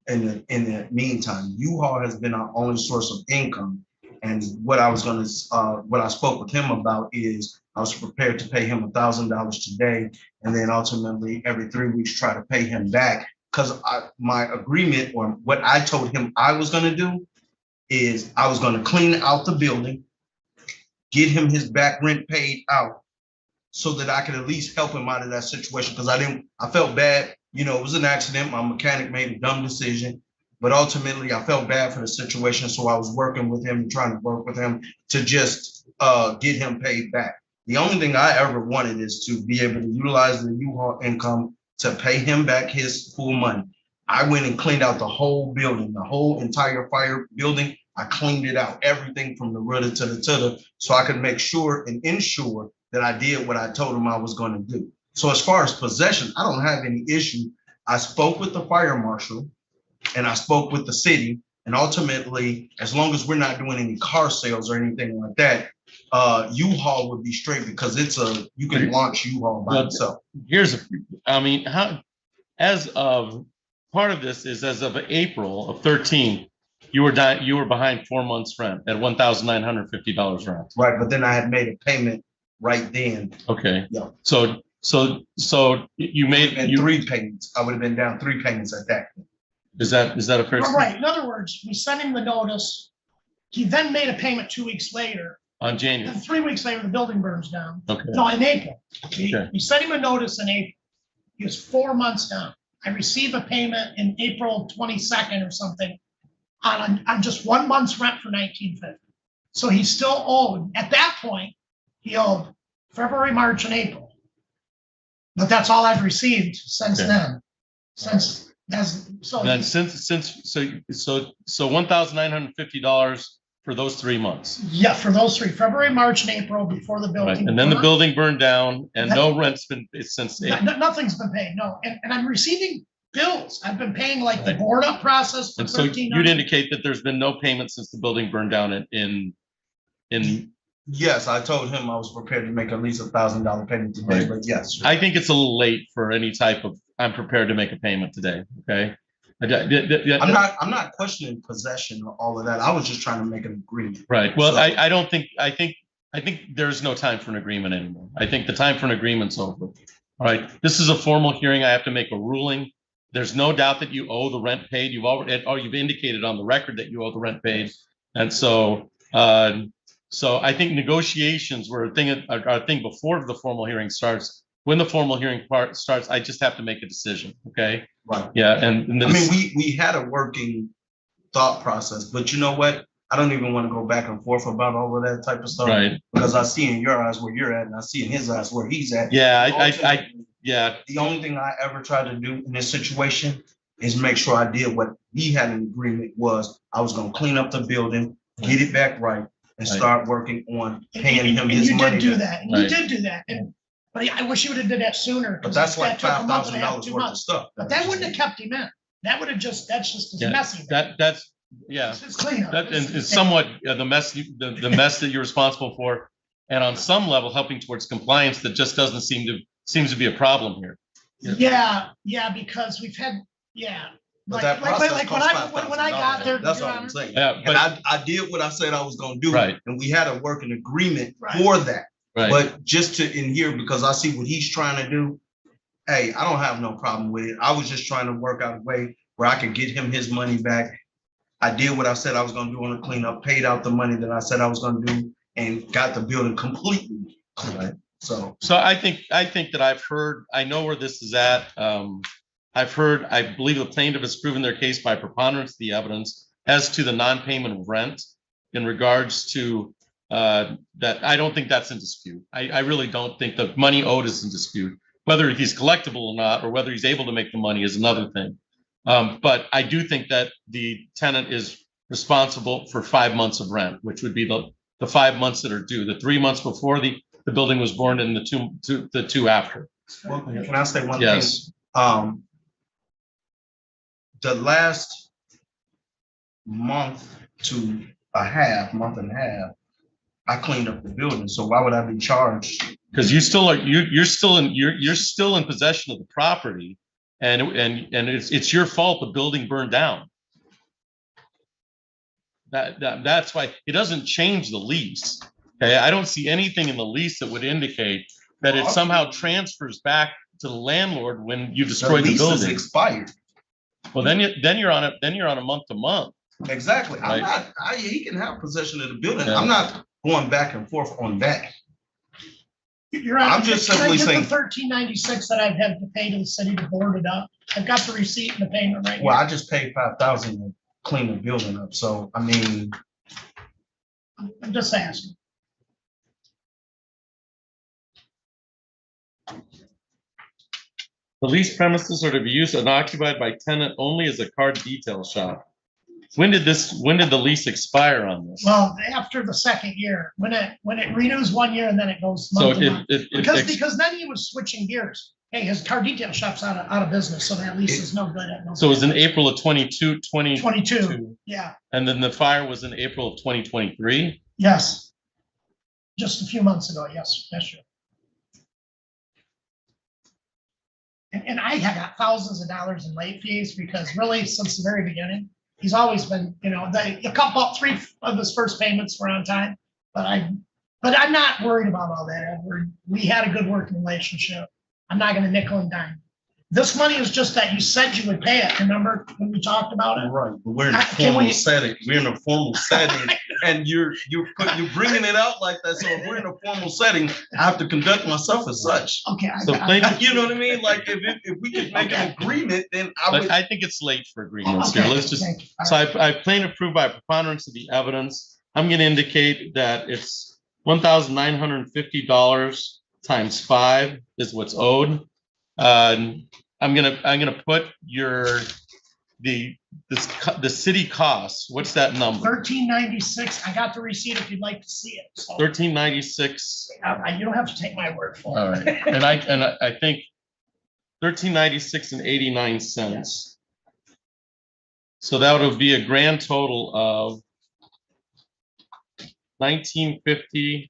In the meantime, U-Haul has been our only source of income. And what I spoke with him about is I was prepared to pay him $1,000 today, and then ultimately every 3 weeks try to pay him back. Because my agreement, or what I told him I was going to do, is I was going to clean out the building, get him his back rent paid out, so that I could at least help him out of that situation. Because I felt bad. You know, it was an accident. My mechanic made a dumb decision, but ultimately I felt bad for the situation. So I was working with him and trying to work with him to just get him paid back. The only thing I ever wanted is to be able to utilize the U-Haul income to pay him back his full money. I went and cleaned out the whole building, the whole entire fire building. I cleaned it out, everything from the rudder to the tiller, so I could make sure and ensure that I did what I told him I was going to do. So as far as possession, I don't have any issue. I spoke with the fire marshal and I spoke with the city, and ultimately, as long as we're not doing any car sales or anything like that, U-Haul would be straight, because you can launch U-Haul by itself. As of part of this is as of April of 13, you were behind 4 months rent at $1,950 rent. Right, but then I had made a payment right then. Okay. Yeah. So you made 3 payments. I would have been down 3 payments at that. Is that a fair? Right. In other words, we sent him the notice. He then made a payment 2 weeks later. On January. And 3 weeks later, the building burns down. Okay. No, in April. Okay. We sent him a notice in April. He was 4 months down. I received a payment in April 22nd or something on just 1 month's rent for $1,950. So he still owed, at that point, he owed February, March, and April. But that's all I've received since then. Since $1,950 for those 3 months. Yeah, for those 3, February, March, and April, before the building. Right. And then the building burned down, and no rent's been since April. Nothing's been paid, no. And I'm receiving bills. I've been paying like the board up process for And so $1,300. you'd indicate that there's been no payment since the building burned down in. Yes, I told him I was prepared to make at least $1,000 payment today, Right. but yes. I think it's a little late for any type of, I'm prepared to make a payment today, okay? I'm not questioning possession or all of that. I was just trying to make an agreement. Right, well, So- I think there's no time for an agreement anymore. I think the time for an agreement's over. All right, this is a formal hearing. I have to make a ruling. There's no doubt that you owe the rent paid. You've indicated on the record that you owe the rent paid. And so, I think negotiations were a thing before the formal hearing starts. When the formal hearing part starts, I just have to make a decision, okay? Right. Yeah, and I mean, we had a working thought process, but you know what? I don't even want to go back and forth about all of that type of stuff. Right. Because I see in your eyes where you're at, and I see in his eyes where he's at. Yeah, yeah. The only thing I ever tried to do in this situation is make sure I did what we had an agreement was. I was going to clean up the building, get it back right, and start working on paying him his money. And you did do that. And you did do that. But I wish you would have did that sooner. But that's like that took a month and a half, $5,000 2 worth of months. stuff. But that wouldn't have kept him in. That would have that's just as Yeah, messy. that's yeah. It's cleanup. That is somewhat the mess that you're responsible for, and on some level helping towards compliance that just doesn't seems to be a problem here. Yeah, because we've had, But that process costs when I got there. That's Your all Honor, I'm saying. Yeah, but And I did what I said I was gonna do. Right. And we had a working agreement Right. for that. right. But just to in here, because I see what he's trying to do, hey, I don't have no problem with it. I was just trying to work out a way where I could get him his money back. I did what I said I was gonna do on the cleanup, paid out the money that I said I was gonna do, and got the building completely clean. So I think that I know where this is at. I believe the plaintiff has proven their case by preponderance of the evidence as to the non-payment of rent in regards to that. I don't think that's in dispute. I really don't think the money owed is in dispute. Whether he's collectible or not, or whether he's able to make the money is another thing. But I do think that the tenant is responsible for 5 months of rent, which would be the 5 months that are due, the 3 months before the building was born and the two after. well, can I say one Yes. thing? The last month to month and a half, I cleaned up the building. So why would I be charged? Because you're still in possession of the property, and it's your fault the building burned down. That's why it doesn't change the lease. Okay, I don't see anything in the lease that would indicate that it somehow transfers back to the landlord when you destroy the lease is building. expired. Well, then you're on a month to month. Exactly. Right. He can have possession of the building. Yeah. I'm not going back and forth on that. I'm just simply saying- $13.96 that I've had to pay to the city to board it up. I've got the receipt and the payment right Well, here. I just paid $5,000 to clean the building up. So, I mean, I'm just asking. The leased premises are to be used and occupied by tenant only as a car detail shop. When did the lease expire on this? Well, after the second year, when it renews 1 year and then it goes So month to month. it Because then he was switching gears. Hey, his car detail shop's out of business, so that lease is no good. so it was in April of 22, 22, yeah, and then the fire was in April of 2023. yes. Just a few months ago, yes, that's true. And I have got thousands of dollars in late fees because really since the very beginning, he's always been, about 3 of his first payments were on time, but I'm not worried about all that. We had a good working relationship. I'm not gonna nickel and dime. This money is just that you said you would pay it, remember when we talked about it? right, but we're in a Can formal we- setting. We're in a formal setting and you're bringing it out like that. So if we're in a formal setting, I have to conduct myself as such. Okay. So plaintiff- You know what I mean? Like if we could make an agreement, then I would. I think it's late for agreements here. Okay, Let's just, thank you. so I plaintiff approved by preponderance of the evidence. I'm gonna indicate that it's $1,950 times 5 is what's owed. I'm gonna put the city costs. What's that number? $13.96. I got the receipt if you'd like to see it. So, $13.96. you don't have to take my word for it. All right, and I think $13.96.89. So that would be a grand total of $19.50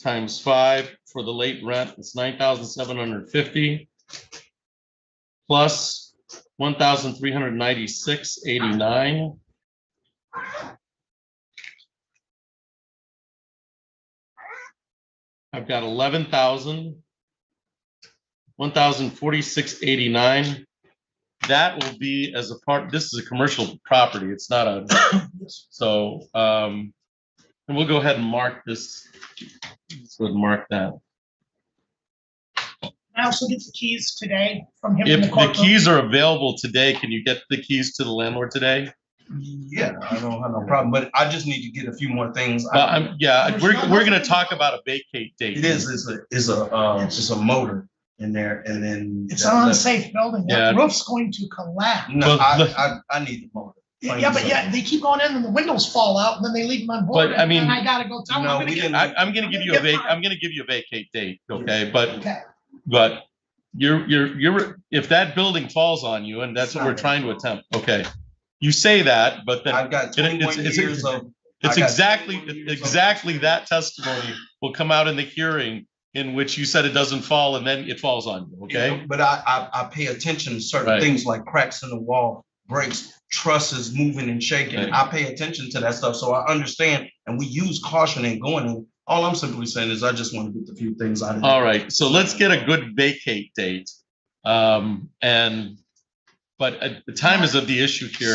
times 5 for the late rent. It's $9,750 plus $1,396.89. I've got $1,046.89. That will be as a part, this is a commercial property. It's not a, so, and we'll go ahead and mark this. Let's go ahead and mark that. I also get the keys today from him. If in the the courtroom. keys are available today, can you get the keys to the landlord today? Yeah, I don't have no problem, but I just need to get a few more things. Yeah, we're gonna talk about a vacate date. It is, it's a motor in there and then. It's an unsafe building. Yeah. The roof's going to collapse. No, Well, I need the motor. Yeah, but yeah, they keep going in and the windows fall out and then they leave them on board. But, I mean- And I gotta go tell them. No, I'm we gonna didn't- get- I'm gonna give you I'm gonna give you a vacate date, okay? But Okay. you're if that building falls on you, and that's what we're trying to attempt, okay? You say that, but then I've got 21 years of. it's I got exactly 21 years of- exactly that testimony will come out in the hearing in which you said it doesn't fall and then it falls on you, okay? But I pay attention to certain Right. things like cracks in the wall, breaks, trusses moving and shaking. Right. I pay attention to that stuff, so I understand, and we use caution in going in. All I'm simply saying is I just want to get the few things out of it. All right, so let's get a good vacate date. But the time is of the issue here.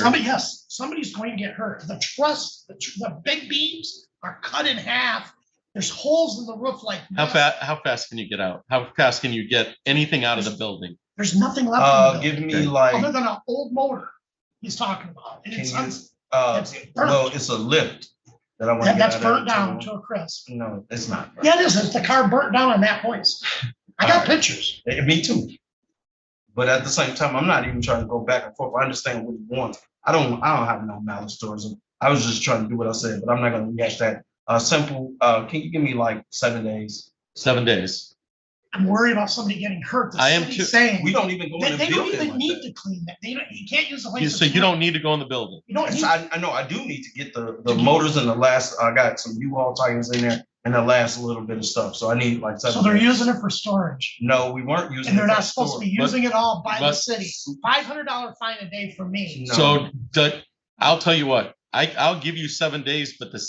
Somebody's going to get hurt. The truss, the big beams are cut in half. There's holes in the roof like this. How fast can you get out? How fast can you get anything out of the building? There's nothing left in the Give building me like, other than an old motor he's talking about. And can it's, you, it's burnt. well, it's a lift that I want to get That's out burnt of. down to a crisp. No, it's not. Yeah, it is. It's the car burnt down on that place. I got pictures. Me too. But at the same time, I'm not even trying to go back and forth. I understand what you want. I don't have no malice towards him. I was just trying to do what I said, but I'm not going to rehash that. Simple. Can you give me like 7 days? 7 days. I'm worried about somebody getting hurt. The I am city's too. saying We don't even go in they the don't building even like need that. to clean that. They don't, you can't use the place. So you don't need to go in the building. You don't Yes, need. I know, I do need to get the motors and the last, I got some U-Haul tires in there and the last little bit of stuff, so I need like So 7 they're days. using it for storage. No, we weren't using. And they're it for not supposed to be storage. using it all by the but- city. $500 fine a day for me. No. So I'll tell you what, I'll give you 7 days, but the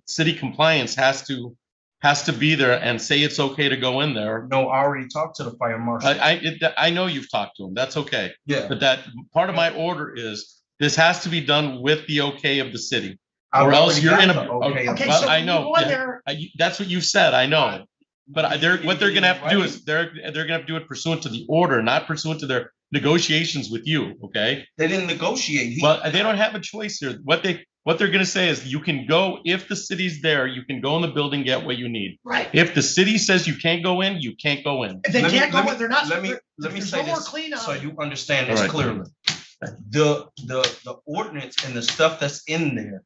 city compliance has to be there and say it's okay to go in there. No, I already talked to the fire marshal. I know you've talked to him. That's okay. Yeah. But that part of my order is this has to be done with the okay of the city. I've Or else already you're got in a- the okay. Okay, Well, so I when know, you go in yeah. there, That's what you've said. I know. But what they're gonna have to do is they're gonna have to do it pursuant to the order, not pursuant to their negotiations with you. Okay. They didn't negotiate. Well, they don't have a choice here. What they're gonna say is you can go, if the city's there, you can go in the building, get what you need. right, If the city says you can't go in, you can't go in. if they Let me- can't let go me- in, they're not. Let me there's say no more this, clean so out. you understand this All right. clearly. The ordinance and the stuff that's in there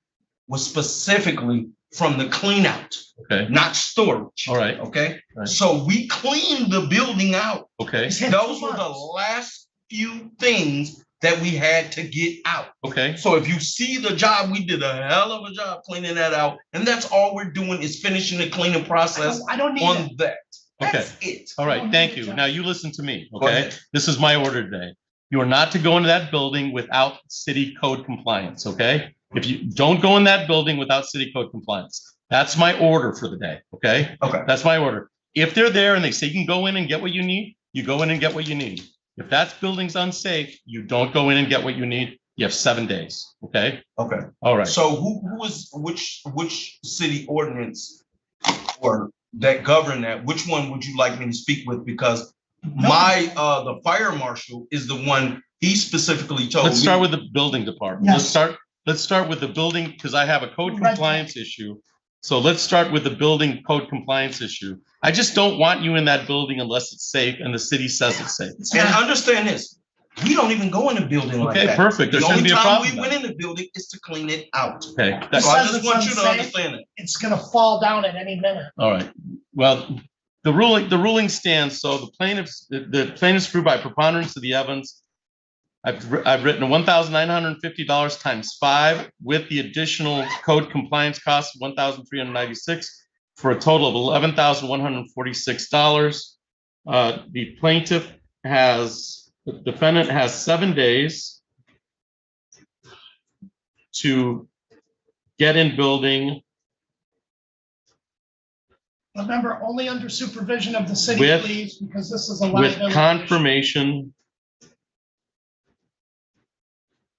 was specifically from the clean out, Okay. not storage. All right. Okay, Right. so we cleaned the building out. Okay. He's had Those 2 were the months. last few things that we had to get out. Okay. So if you see the job, we did a hell of a job cleaning that out. And that's all we're doing is finishing the cleaning process I don't need on that. that. Okay. That's it. All I right. don't Thank need you. it, Now you listen to me. Go Okay. ahead. This is my order today. You are not to go into that building without city code compliance. Okay. If you don't go in that building without city code compliance, that's my order for the day. Okay. Okay. That's my order. If they're there and they say you can go in and get what you need, you go in and get what you need. If that building's unsafe, you don't go in and get what you need. You have 7 days. Okay. Okay. All right. So who is, which city ordinance or that govern that, which one would you like me to speak with? Because my, the fire marshal is the one, he specifically told me. Let's start with the building department. Yes. Let's start with the building, because I have a code Right. compliance issue. So let's start with the building code compliance issue. I just don't want you in that building unless it's safe and the city says it's safe. It's And not- understand this, we don't even go in the building like Okay, that. perfect. There The shouldn't only be a time problem we then. went in the building is to clean it out. Okay, So that's, I Says just it's want you to unsafe. understand it. It's gonna fall down at any minute. all right. Well, the ruling stands. So the plaintiff's proved by preponderance of the evidence. I've written $1,950 times 5 with the additional code compliance cost of $1,396 for a total of $11,146. The defendant has 7 days to get in building Remember, only under supervision of the city, With- please, because this is a with liability. confirmation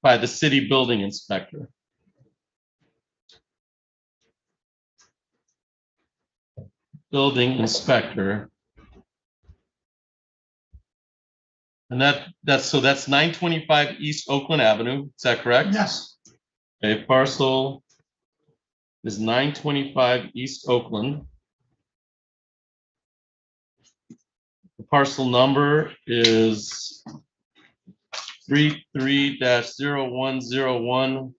by the city building inspector. Building inspector. And that's 925 East Oakland Avenue. Is that correct? Yes, Okay, parcel is 925 East Oakland. The parcel number is 33-0101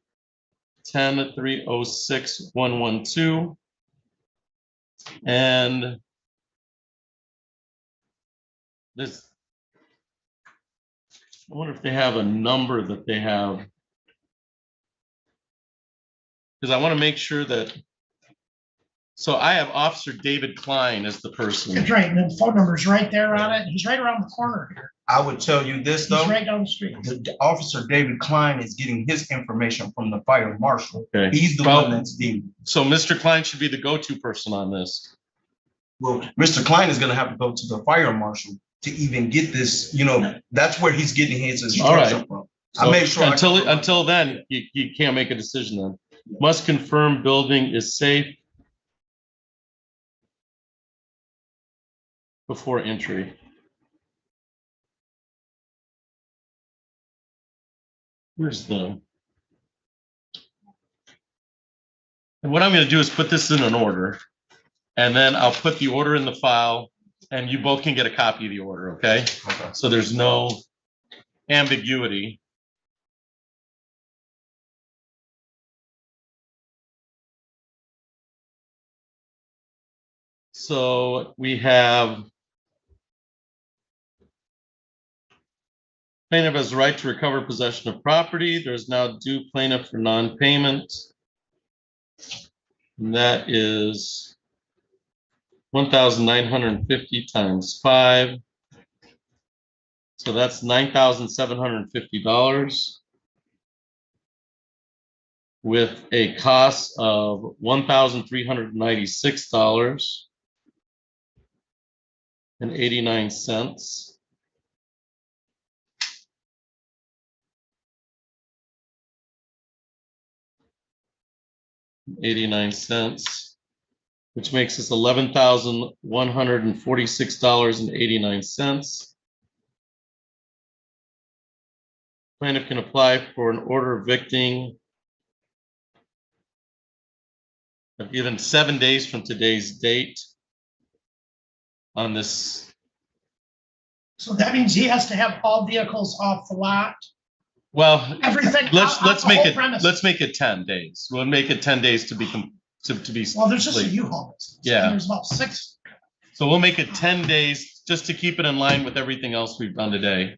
10-306-112. And this, I wonder if they have a number that they have. Because I want to make sure that, so I have Officer David Klein as the person. that's right. And the phone number's right there on it. He's right around the corner here. I would tell you this He's though, right down the street. the Officer David Klein is getting his information from the fire marshal. Okay. He's the Well- one that's dealing. So Mr. Klein should be the go-to person on this. Well, Mr. Klein is gonna have to go to the fire marshal to even get this, that's where he's getting his All right. instruction from. I So made sure. I covered my- until then, you can't make a decision then. Must confirm building is safe before entry. Where's the? And what I'm going to do is put this in an order, and then I'll put the order in the file, and you both can get a copy of the order, okay? Okay. So there's no ambiguity. So we have Plaintiff has the right to recover possession of property. There's now due plaintiff for non-payment. And that is 1,950 times 5. So that's $9,750 with a cost of $1,396.89. 89 cents, which makes us $11,146.89. Plaintiff can apply for an order evicting given 7 days from today's date on this. So that means he has to have all vehicles off the lot, Well, everything. let's off the make whole it, premise. let's make it 10 days. We'll make it 10 days to be, to be. Well, there's just a complete. U-Haul. business. Yeah. There's about 6. So we'll make it 10 days just to keep it in line with everything else we've done today.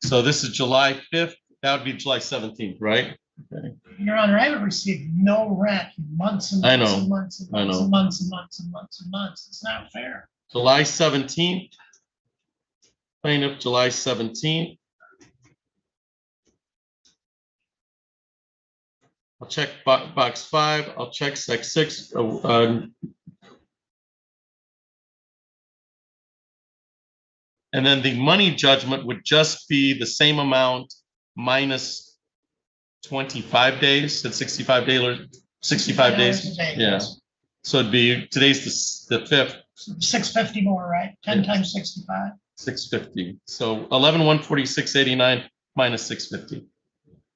So this is July 5th. That would be July 17th, right? Okay. Your Honor, I haven't received no rent in months and I months know. and months and I months know. and months and months and months and months. It's not fair. July 17th. Plaintiff, July 17th. I'll check box 5. I'll check sec 6. And then the money judgment would just be the same amount minus 25 days, at 65 days, 65 days. $65 a day, Yeah. yes. So it'd be, today's the 5th, 650 more, right? 10 times 65. 650. So 11,146.89 minus 650.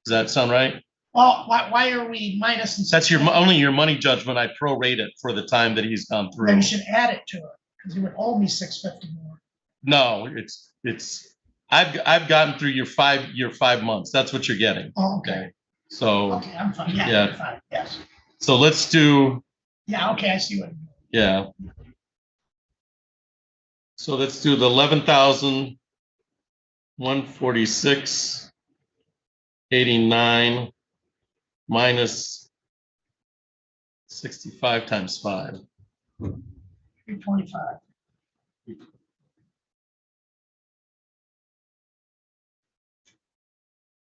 Does that sound right? Well, why are we minus? and That's your, 650? only your money judgment. I prorate it for the time that he's gone Then through. you should add it to it, because you would owe me 650 more. No, it's, I've gotten through your 5 months. That's what you're getting. Oh, okay. So, Okay, I'm fine. Yeah, Yeah. I'm fine. Yes. so let's do, Yeah, okay, I see what. yeah. So let's do the 11,146.89 minus 65 times 5. 325.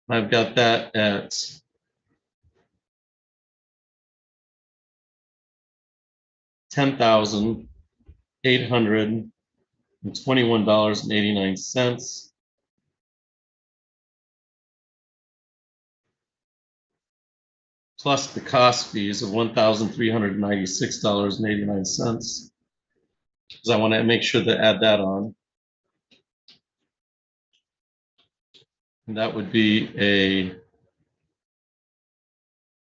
I've got that at $10,821.89. Plus the cost fees of $1,396.89. Because I want to make sure to add that on. And that would be a,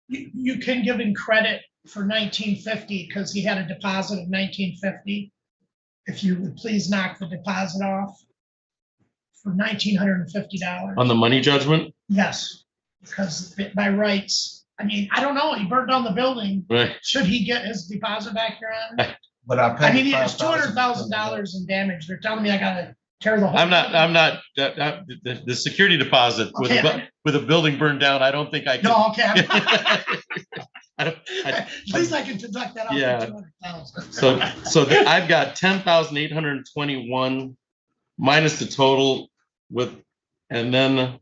You can give him credit for 1950 because he had a deposit of 1950. If you would please knock the deposit off for $1,950. on the money judgment, Yes, because by rights, I mean, I don't know, he burned down the building. right? Should he get his deposit back, Your Honor? But I I paid mean, it's $5,000. $200,000 in damage. They're telling me I gotta tear the whole. I'm not, the security deposit with, Okay. with a building burned down, I don't think I can. No, okay. I don't, At least I can deduct that off Yeah. the 200,000. so I've got 10,821 minus the total with, and then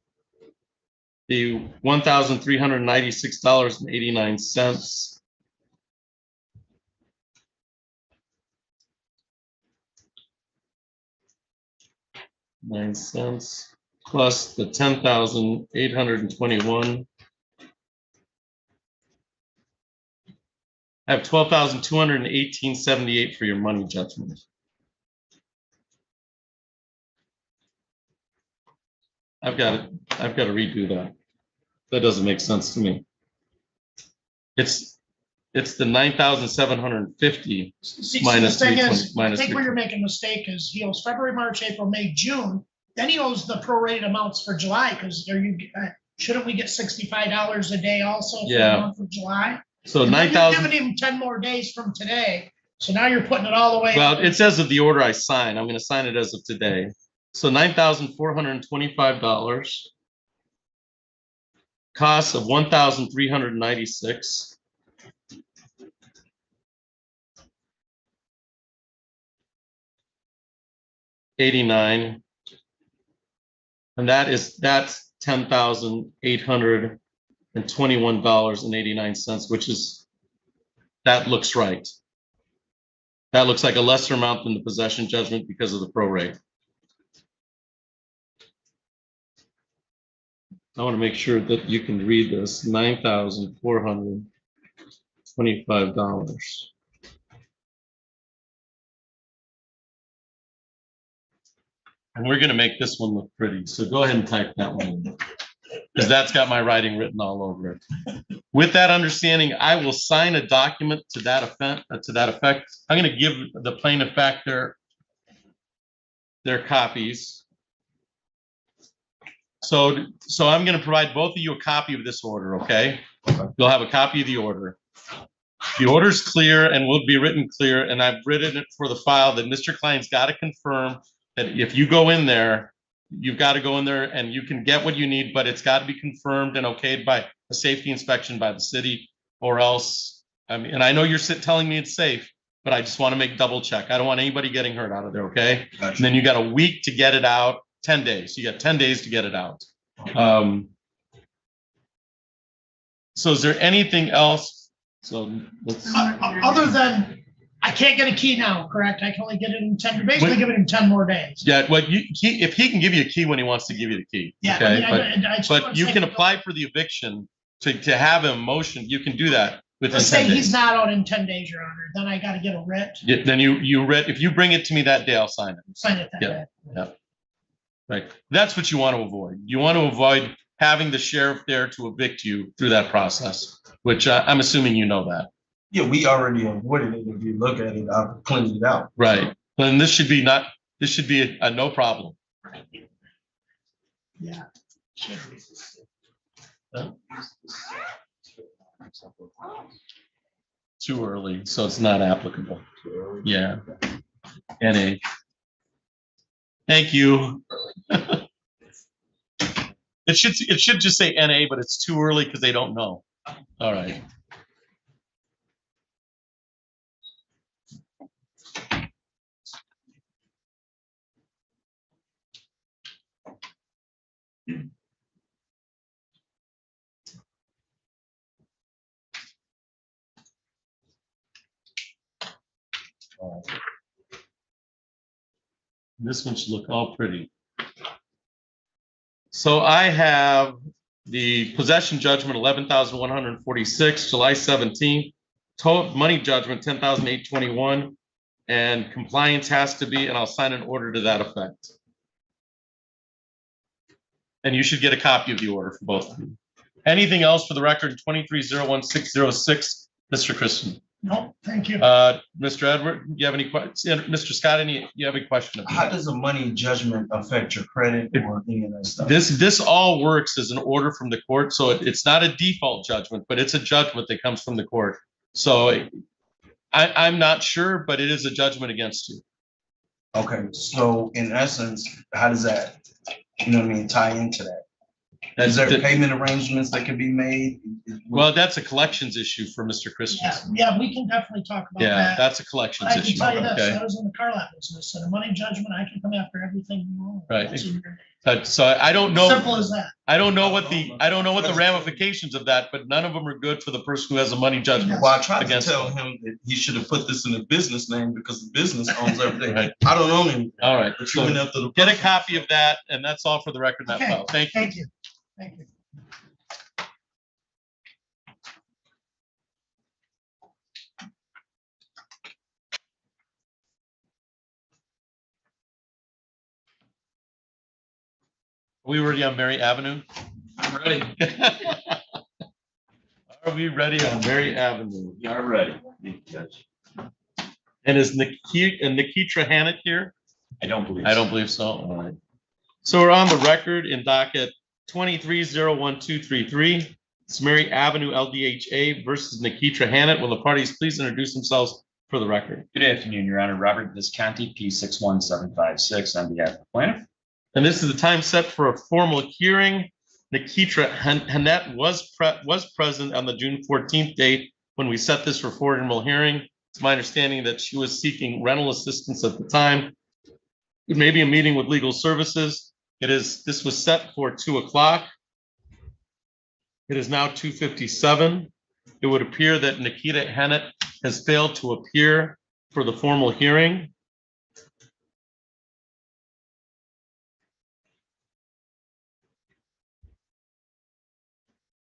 the $1,396.89. 9 cents plus the 10,821. I have 12,218.78 for your money judgment. I've got to redo that. That doesn't make sense to me. It's the 9,750 See, minus the thing 320 is, I minus think where you're making a mistake is he owes February, March, April, May, June. Then he owes the prorated amounts for July, because shouldn't we get $65 a day also for the Yeah. month of July? So And then 9,000. You're giving him 10 more days from today, so now you're putting it all the way. Well, it's as of the order I sign. I'm going to sign it as of today. So $9,425. Costs of $1,396. $89. And that's $10,821.89, which is, that looks right. That looks like a lesser amount than the possession judgment because of the prorate. I want to make sure that you can read this. $9,425. And we're going to make this one look pretty. So go ahead and type that one in, because that's got my writing written all over it. With that understanding, I will sign a document to that effect. I'm going to give the plaintiff back their copies. So I'm going to provide both of you a copy of this order, okay? You'll have a copy of the order. The order's clear and will be written clear, and I've written it for the file that Mr. Klein's got to confirm that if you go in there, you've got to go in there and you can get what you need, but it's got to be confirmed and okayed by a safety inspection by the city, or else, I mean, and I know you're telling me it's safe, but I just want to make double check. I don't want anybody getting hurt out of there, okay? Gotcha. And then you got a week to get it out, 10 days. You got 10 days to get it out. So is there anything else? So let's. Other than, I can't get a key now, correct? I can only get it in 10, you're basically giving him 10 more days. Yeah, well, if he can give you a key when he wants to give you the key, Yeah, okay? I mean, I just But want you to can say- apply for the eviction to have him motion. You can do that within Let's 10 say days. he's not out in 10 days, Your Honor, then I gotta get a writ, Yeah, then you read, if you bring it to me that day, I'll sign it. sign it that Yeah. day. Right. That's what you want to avoid. You want to avoid having the sheriff there to evict you through that process, which I'm assuming you know that. Yeah, we already avoided it. If you look at it, I've cleaned it out. Right. And this should be a no problem. Yeah. Too early, so it's not applicable. Yeah. NA. Thank you. It should just say NA, but it's too early because they don't know. All right. This one should look all pretty. So I have the possession judgment, 11,146, July 17th, total money judgment, 10,821, and compliance has to be, and I'll sign an order to that effect. And you should get a copy of the order for both of you. Anything else for the record? 23-01606, Mr. Christian. No, thank you. Mr. Edward, you have any questions? Mr. Scott, you have a question? How does a money judgment affect your credit or any of that stuff? This all works as an order from the court, so it's not a default judgment, but it's a judgment that comes from the court. So I'm not sure, but it is a judgment against you. Okay, so in essence, how does that, you know what I mean, tie into that? Is there payment arrangements that can be made? Well, that's a collections issue for Mr. Christian. Yeah, we can definitely talk about Yeah, that. that's a collections I can issue. tell you this, Okay. I was in the car lot business, and a money judgment, I can come after everything you own. Right. That's in your- But so I don't know. Simple as that. I don't know what the ramifications of that, but none of them are good for the person who has a money judgment. Well, I tried to against tell them. him that he should have put this in a business name because the business owns everything. Right. I don't own anything. All right. But you went after the. Get a copy of that, and that's all for the record in that Okay, file. Thank you. Thank you. Thank you. Are we ready on Mary Avenue? I'm ready. Are we ready on Mary Avenue? You are ready. Thank you, Judge. And is Nikitra Hannett here? I don't believe. I don't believe so. All right. So we're on the record in docket 23-01233. It's Mary Avenue LDHA versus Nikitra Hannett. Will the parties please introduce themselves for the record? Good afternoon, Your Honor. Robert Visconti, P61756, on behalf of the plaintiff. And this is the time set for a formal hearing. Nikita Hanet was present on the June 14th date when we set this for formal hearing. It's my understanding that she was seeking rental assistance at the time. It may be a meeting with legal services. This was set for 2 o'clock. It is now 2:57. It would appear that Nikita Hanet has failed to appear for the formal hearing.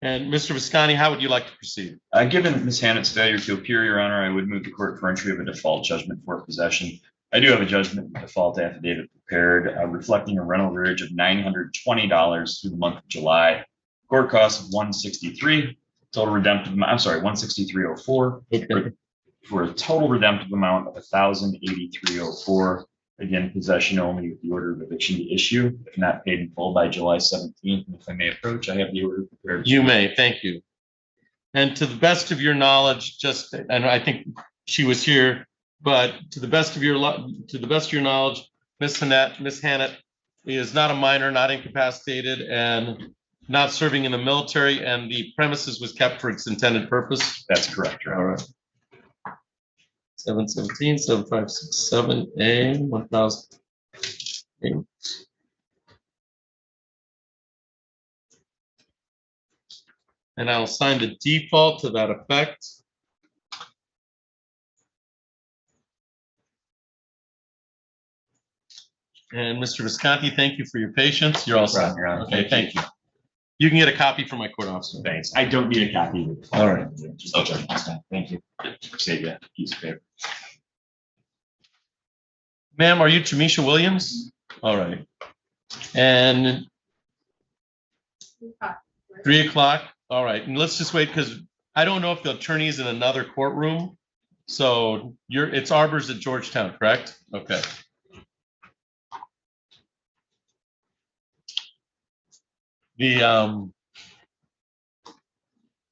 And Mr. Visconti, how would you like to proceed? Given Ms. Hannett's failure to appear, Your Honor, I would move the court for entry of a default judgment for possession. I do have a judgment default affidavit prepared reflecting a rental arrearage of $920 through the month of July. Court cost of $163, total redemptive, I'm sorry, $163.04 for a total redemptive amount of $1,083.04. Again, possession only with the order of eviction to issue, if not paid in full by July 17th. And if I may approach, I have the order prepared. You may, thank you. And to the best of your knowledge, and I think she was here, but to the best of your knowledge, Ms. Hannett is not a minor, not incapacitated, and not serving in the military, and the premises was kept for its intended purpose. That's correct, Your Honor. All right. 717, 7567A, 1000. And I'll sign the default to that effect. And Mr. Visconti, thank you for your patience. You're all set. Okay, thank you. You can get a copy from my court officer. Thanks. I don't need a copy. All right. Okay. Thank you. Save you a piece of paper. Ma'am, are you Tamisha Williams? All right. And 3 o'clock. All right. And let's just wait because I don't know if the attorney is in another courtroom. So it's Arbors at Georgetown, correct? Okay.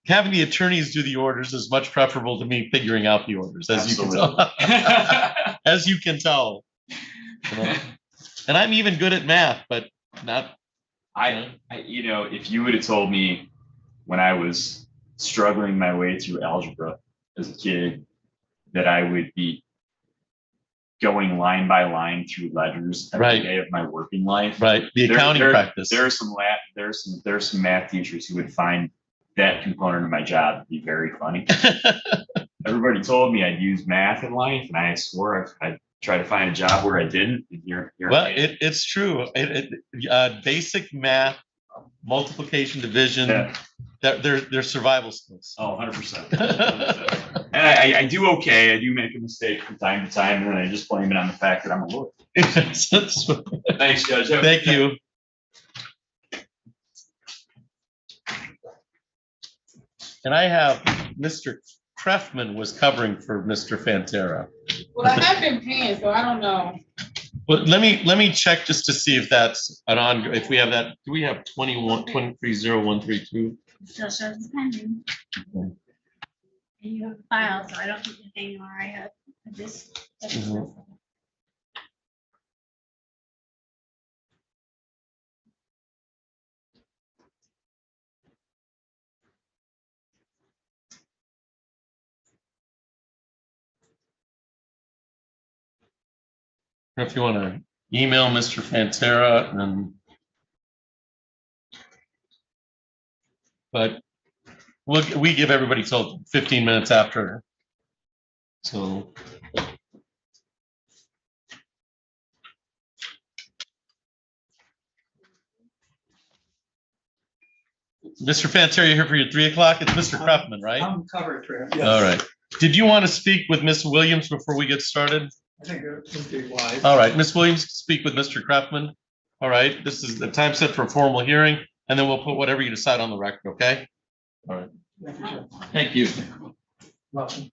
Having the attorneys do the orders is much preferable to me figuring out the orders, as Absolutely. you can tell. As you can tell. You know? And I'm even good at math, but not. You know, if you would have told me when I was struggling my way through algebra as a kid that I would be going line by line through ledgers every day of my working life. Right. The accounting practice. There are some math teachers who would find that component of my job to be very funny. Everybody told me I'd use math in life, and I swore I'd try to find a job where I didn't. Well, it's true. Basic math, multiplication, division, they're survival skills. Oh, 100%. And I do okay. I do make a mistake from time to time, and then I just blame it on the fact that I'm a lawyer. Thanks, Judge. Thank you. And I have Mr. Krefman was covering for Mr. Fantera. Well, I have been paying, so I don't know. But let me check just to see if that's an on, if we have that. Do we have 230132? Still shows it's pending. And you have a file, so I don't think the thing or I have this. If you want to email Mr. Fantera, but we give everybody till 15 minutes after. So. Mr. Fantera, you're here for your 3 o'clock? It's Mr. Krefman, right? I'm covered for it. All right. Did you want to speak with Ms. Williams before we get started? I think it would be wise. All right, Ms. Williams, speak with Mr. Krefman. All right, this is the time set for a formal hearing, and then we'll put whatever you decide on the record, okay? All right. Thank you. Welcome.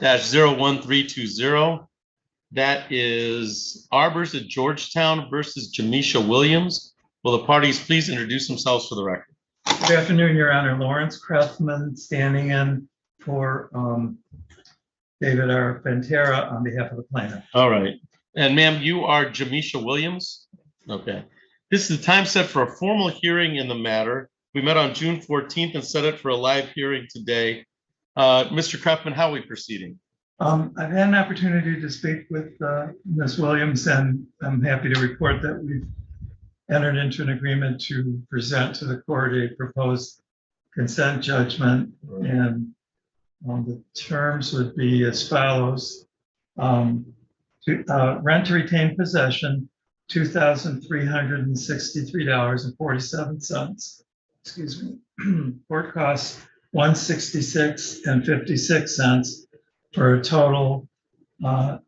2022-01320. That is Arbors at Georgetown versus Jamisha Williams. Will the parties please introduce themselves for the record? Good afternoon, Your Honor. Lawrence Craftsman standing in for David R. Fentera on behalf of the plaintiff. All right. And ma'am, you are Jamisha Williams? Okay. This is the time set for a formal hearing in the matter. We met on June 14th and set it for a live hearing today. Mr. Craftsman, how are we proceeding? I've had an opportunity to speak with Ms. Williams, and I'm happy to report that we've entered into an agreement to present to the court a proposed consent judgment. And the terms would be as follows. Rent to retain possession, $2,363.47. Excuse me. Court costs $166.56 for a total of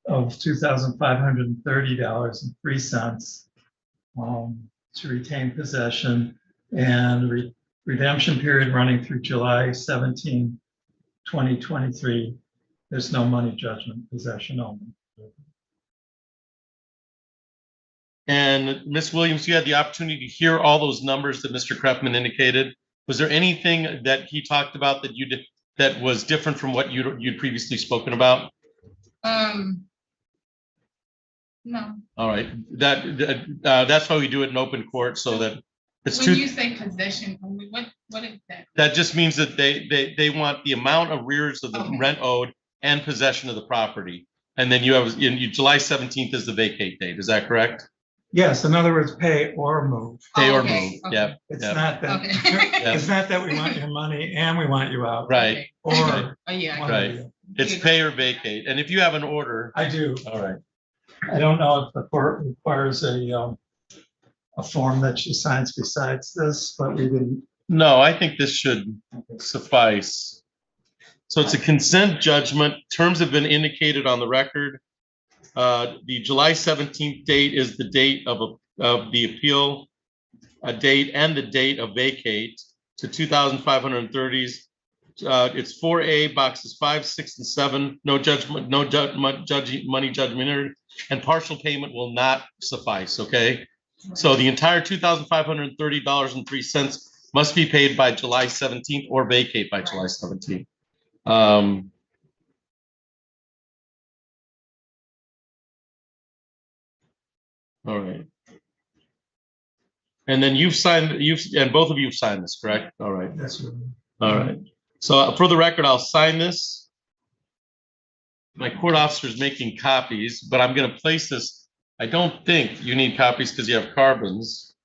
$2,530.03 to retain possession, and redemption period running through July 17, 2023. There's no money judgment, possession only. And Ms. Williams, you had the opportunity to hear all those numbers that Mr. Craftsman indicated. Was there anything that he talked about that you did that was different from what you'd previously spoken about? No. All right. That's why we do it in open court, so that it's When you say possession, what is that? That just means that they want the amount of arrears of the Okay. rent owed and possession of the property. And then you have July 17th is the vacate date. Is that correct? Yes, in other words, pay or move. Pay or Okay, move. okay. Yep. It's Yep. not that, Okay. it's not that we want your money and we want you out. Right. Or Oh, yeah. one Right. of you. It's pay or vacate. And if you have an order, I do. all right. I don't know if the court requires a form that she signs besides this, but we didn't. No, I think this should suffice. So it's a consent judgment. Terms have been indicated on the record. The July 17th date is the date of the appeal, a date and the date of vacate to 2,530s. It's 4A boxes 5, 6, and 7. No judgment, money judgment entered, and partial payment will not suffice. Okay, so the entire $2,530.03 must be paid by July 17th or vacate by July 17th. All right. And then and both of you have signed this, correct? All right. That's what. All right. So for the record, I'll sign this. My court officer is making copies, but I'm going to place this. I don't think you need copies because you have carbons,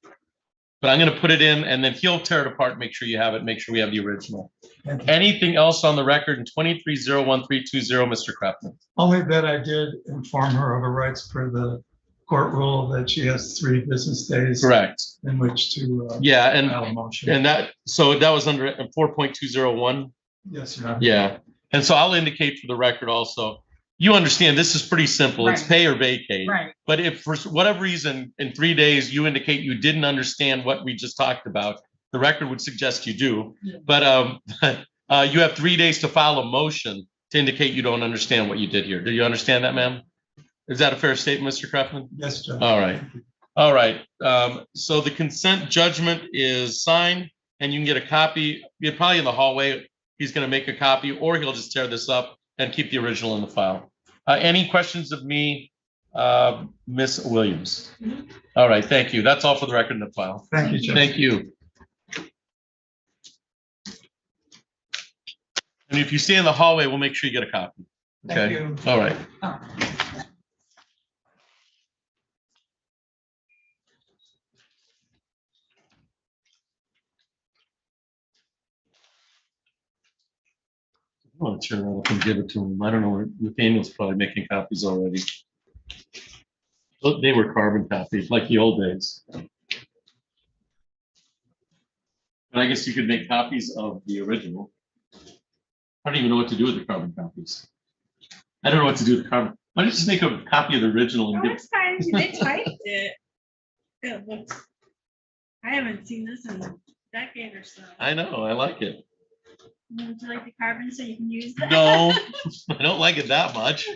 but I'm going to put it in and then he'll tear it apart, make sure you have it, make sure we have the original. Thank you. Anything else on the record in 23-01320, Mr. Craftsman? Only that I did inform her of her rights per the court rule that she has 3 business days. Correct. In which to Yeah, file a motion. and that was under 4.201. Yes, Your Honor. Yeah, and so I'll indicate for the record also, you understand this is pretty simple. It's Right. pay or vacate. Right. But if for whatever reason in 3 days you indicate you didn't understand what we just talked about, the record would suggest you do. Yeah. But you have 3 days to file a motion to indicate you don't understand what you did here. Do you understand that, ma'am? Is that a fair statement, Mr. Craftsman? Yes, Judge. All right. All right. So the consent judgment is signed and you can get a copy. You're probably in the hallway. He's going to make a copy or he'll just tear this up and keep the original in the file. Any questions of me, Ms. Williams? All right. Thank you. That's all for the record in the file. Thank you, Judge. Thank you. And if you stay in the hallway, we'll make sure you get a copy. Thank Okay. you. All right. Oh. I want to turn it up and give it to him. I don't know where Nathaniel's probably making copies already. They were carbon copies, like the old days. And I guess you could make copies of the original. I don't even know what to do with the carbon copies. I don't know what to do with the carbon. Why don't you just make a copy of the original and Oh, give? it's fine. They typed it. It looks. I haven't seen this in a decade or so. I know, I like it. Would you like the carbon so you can use that? No, I don't like it that much.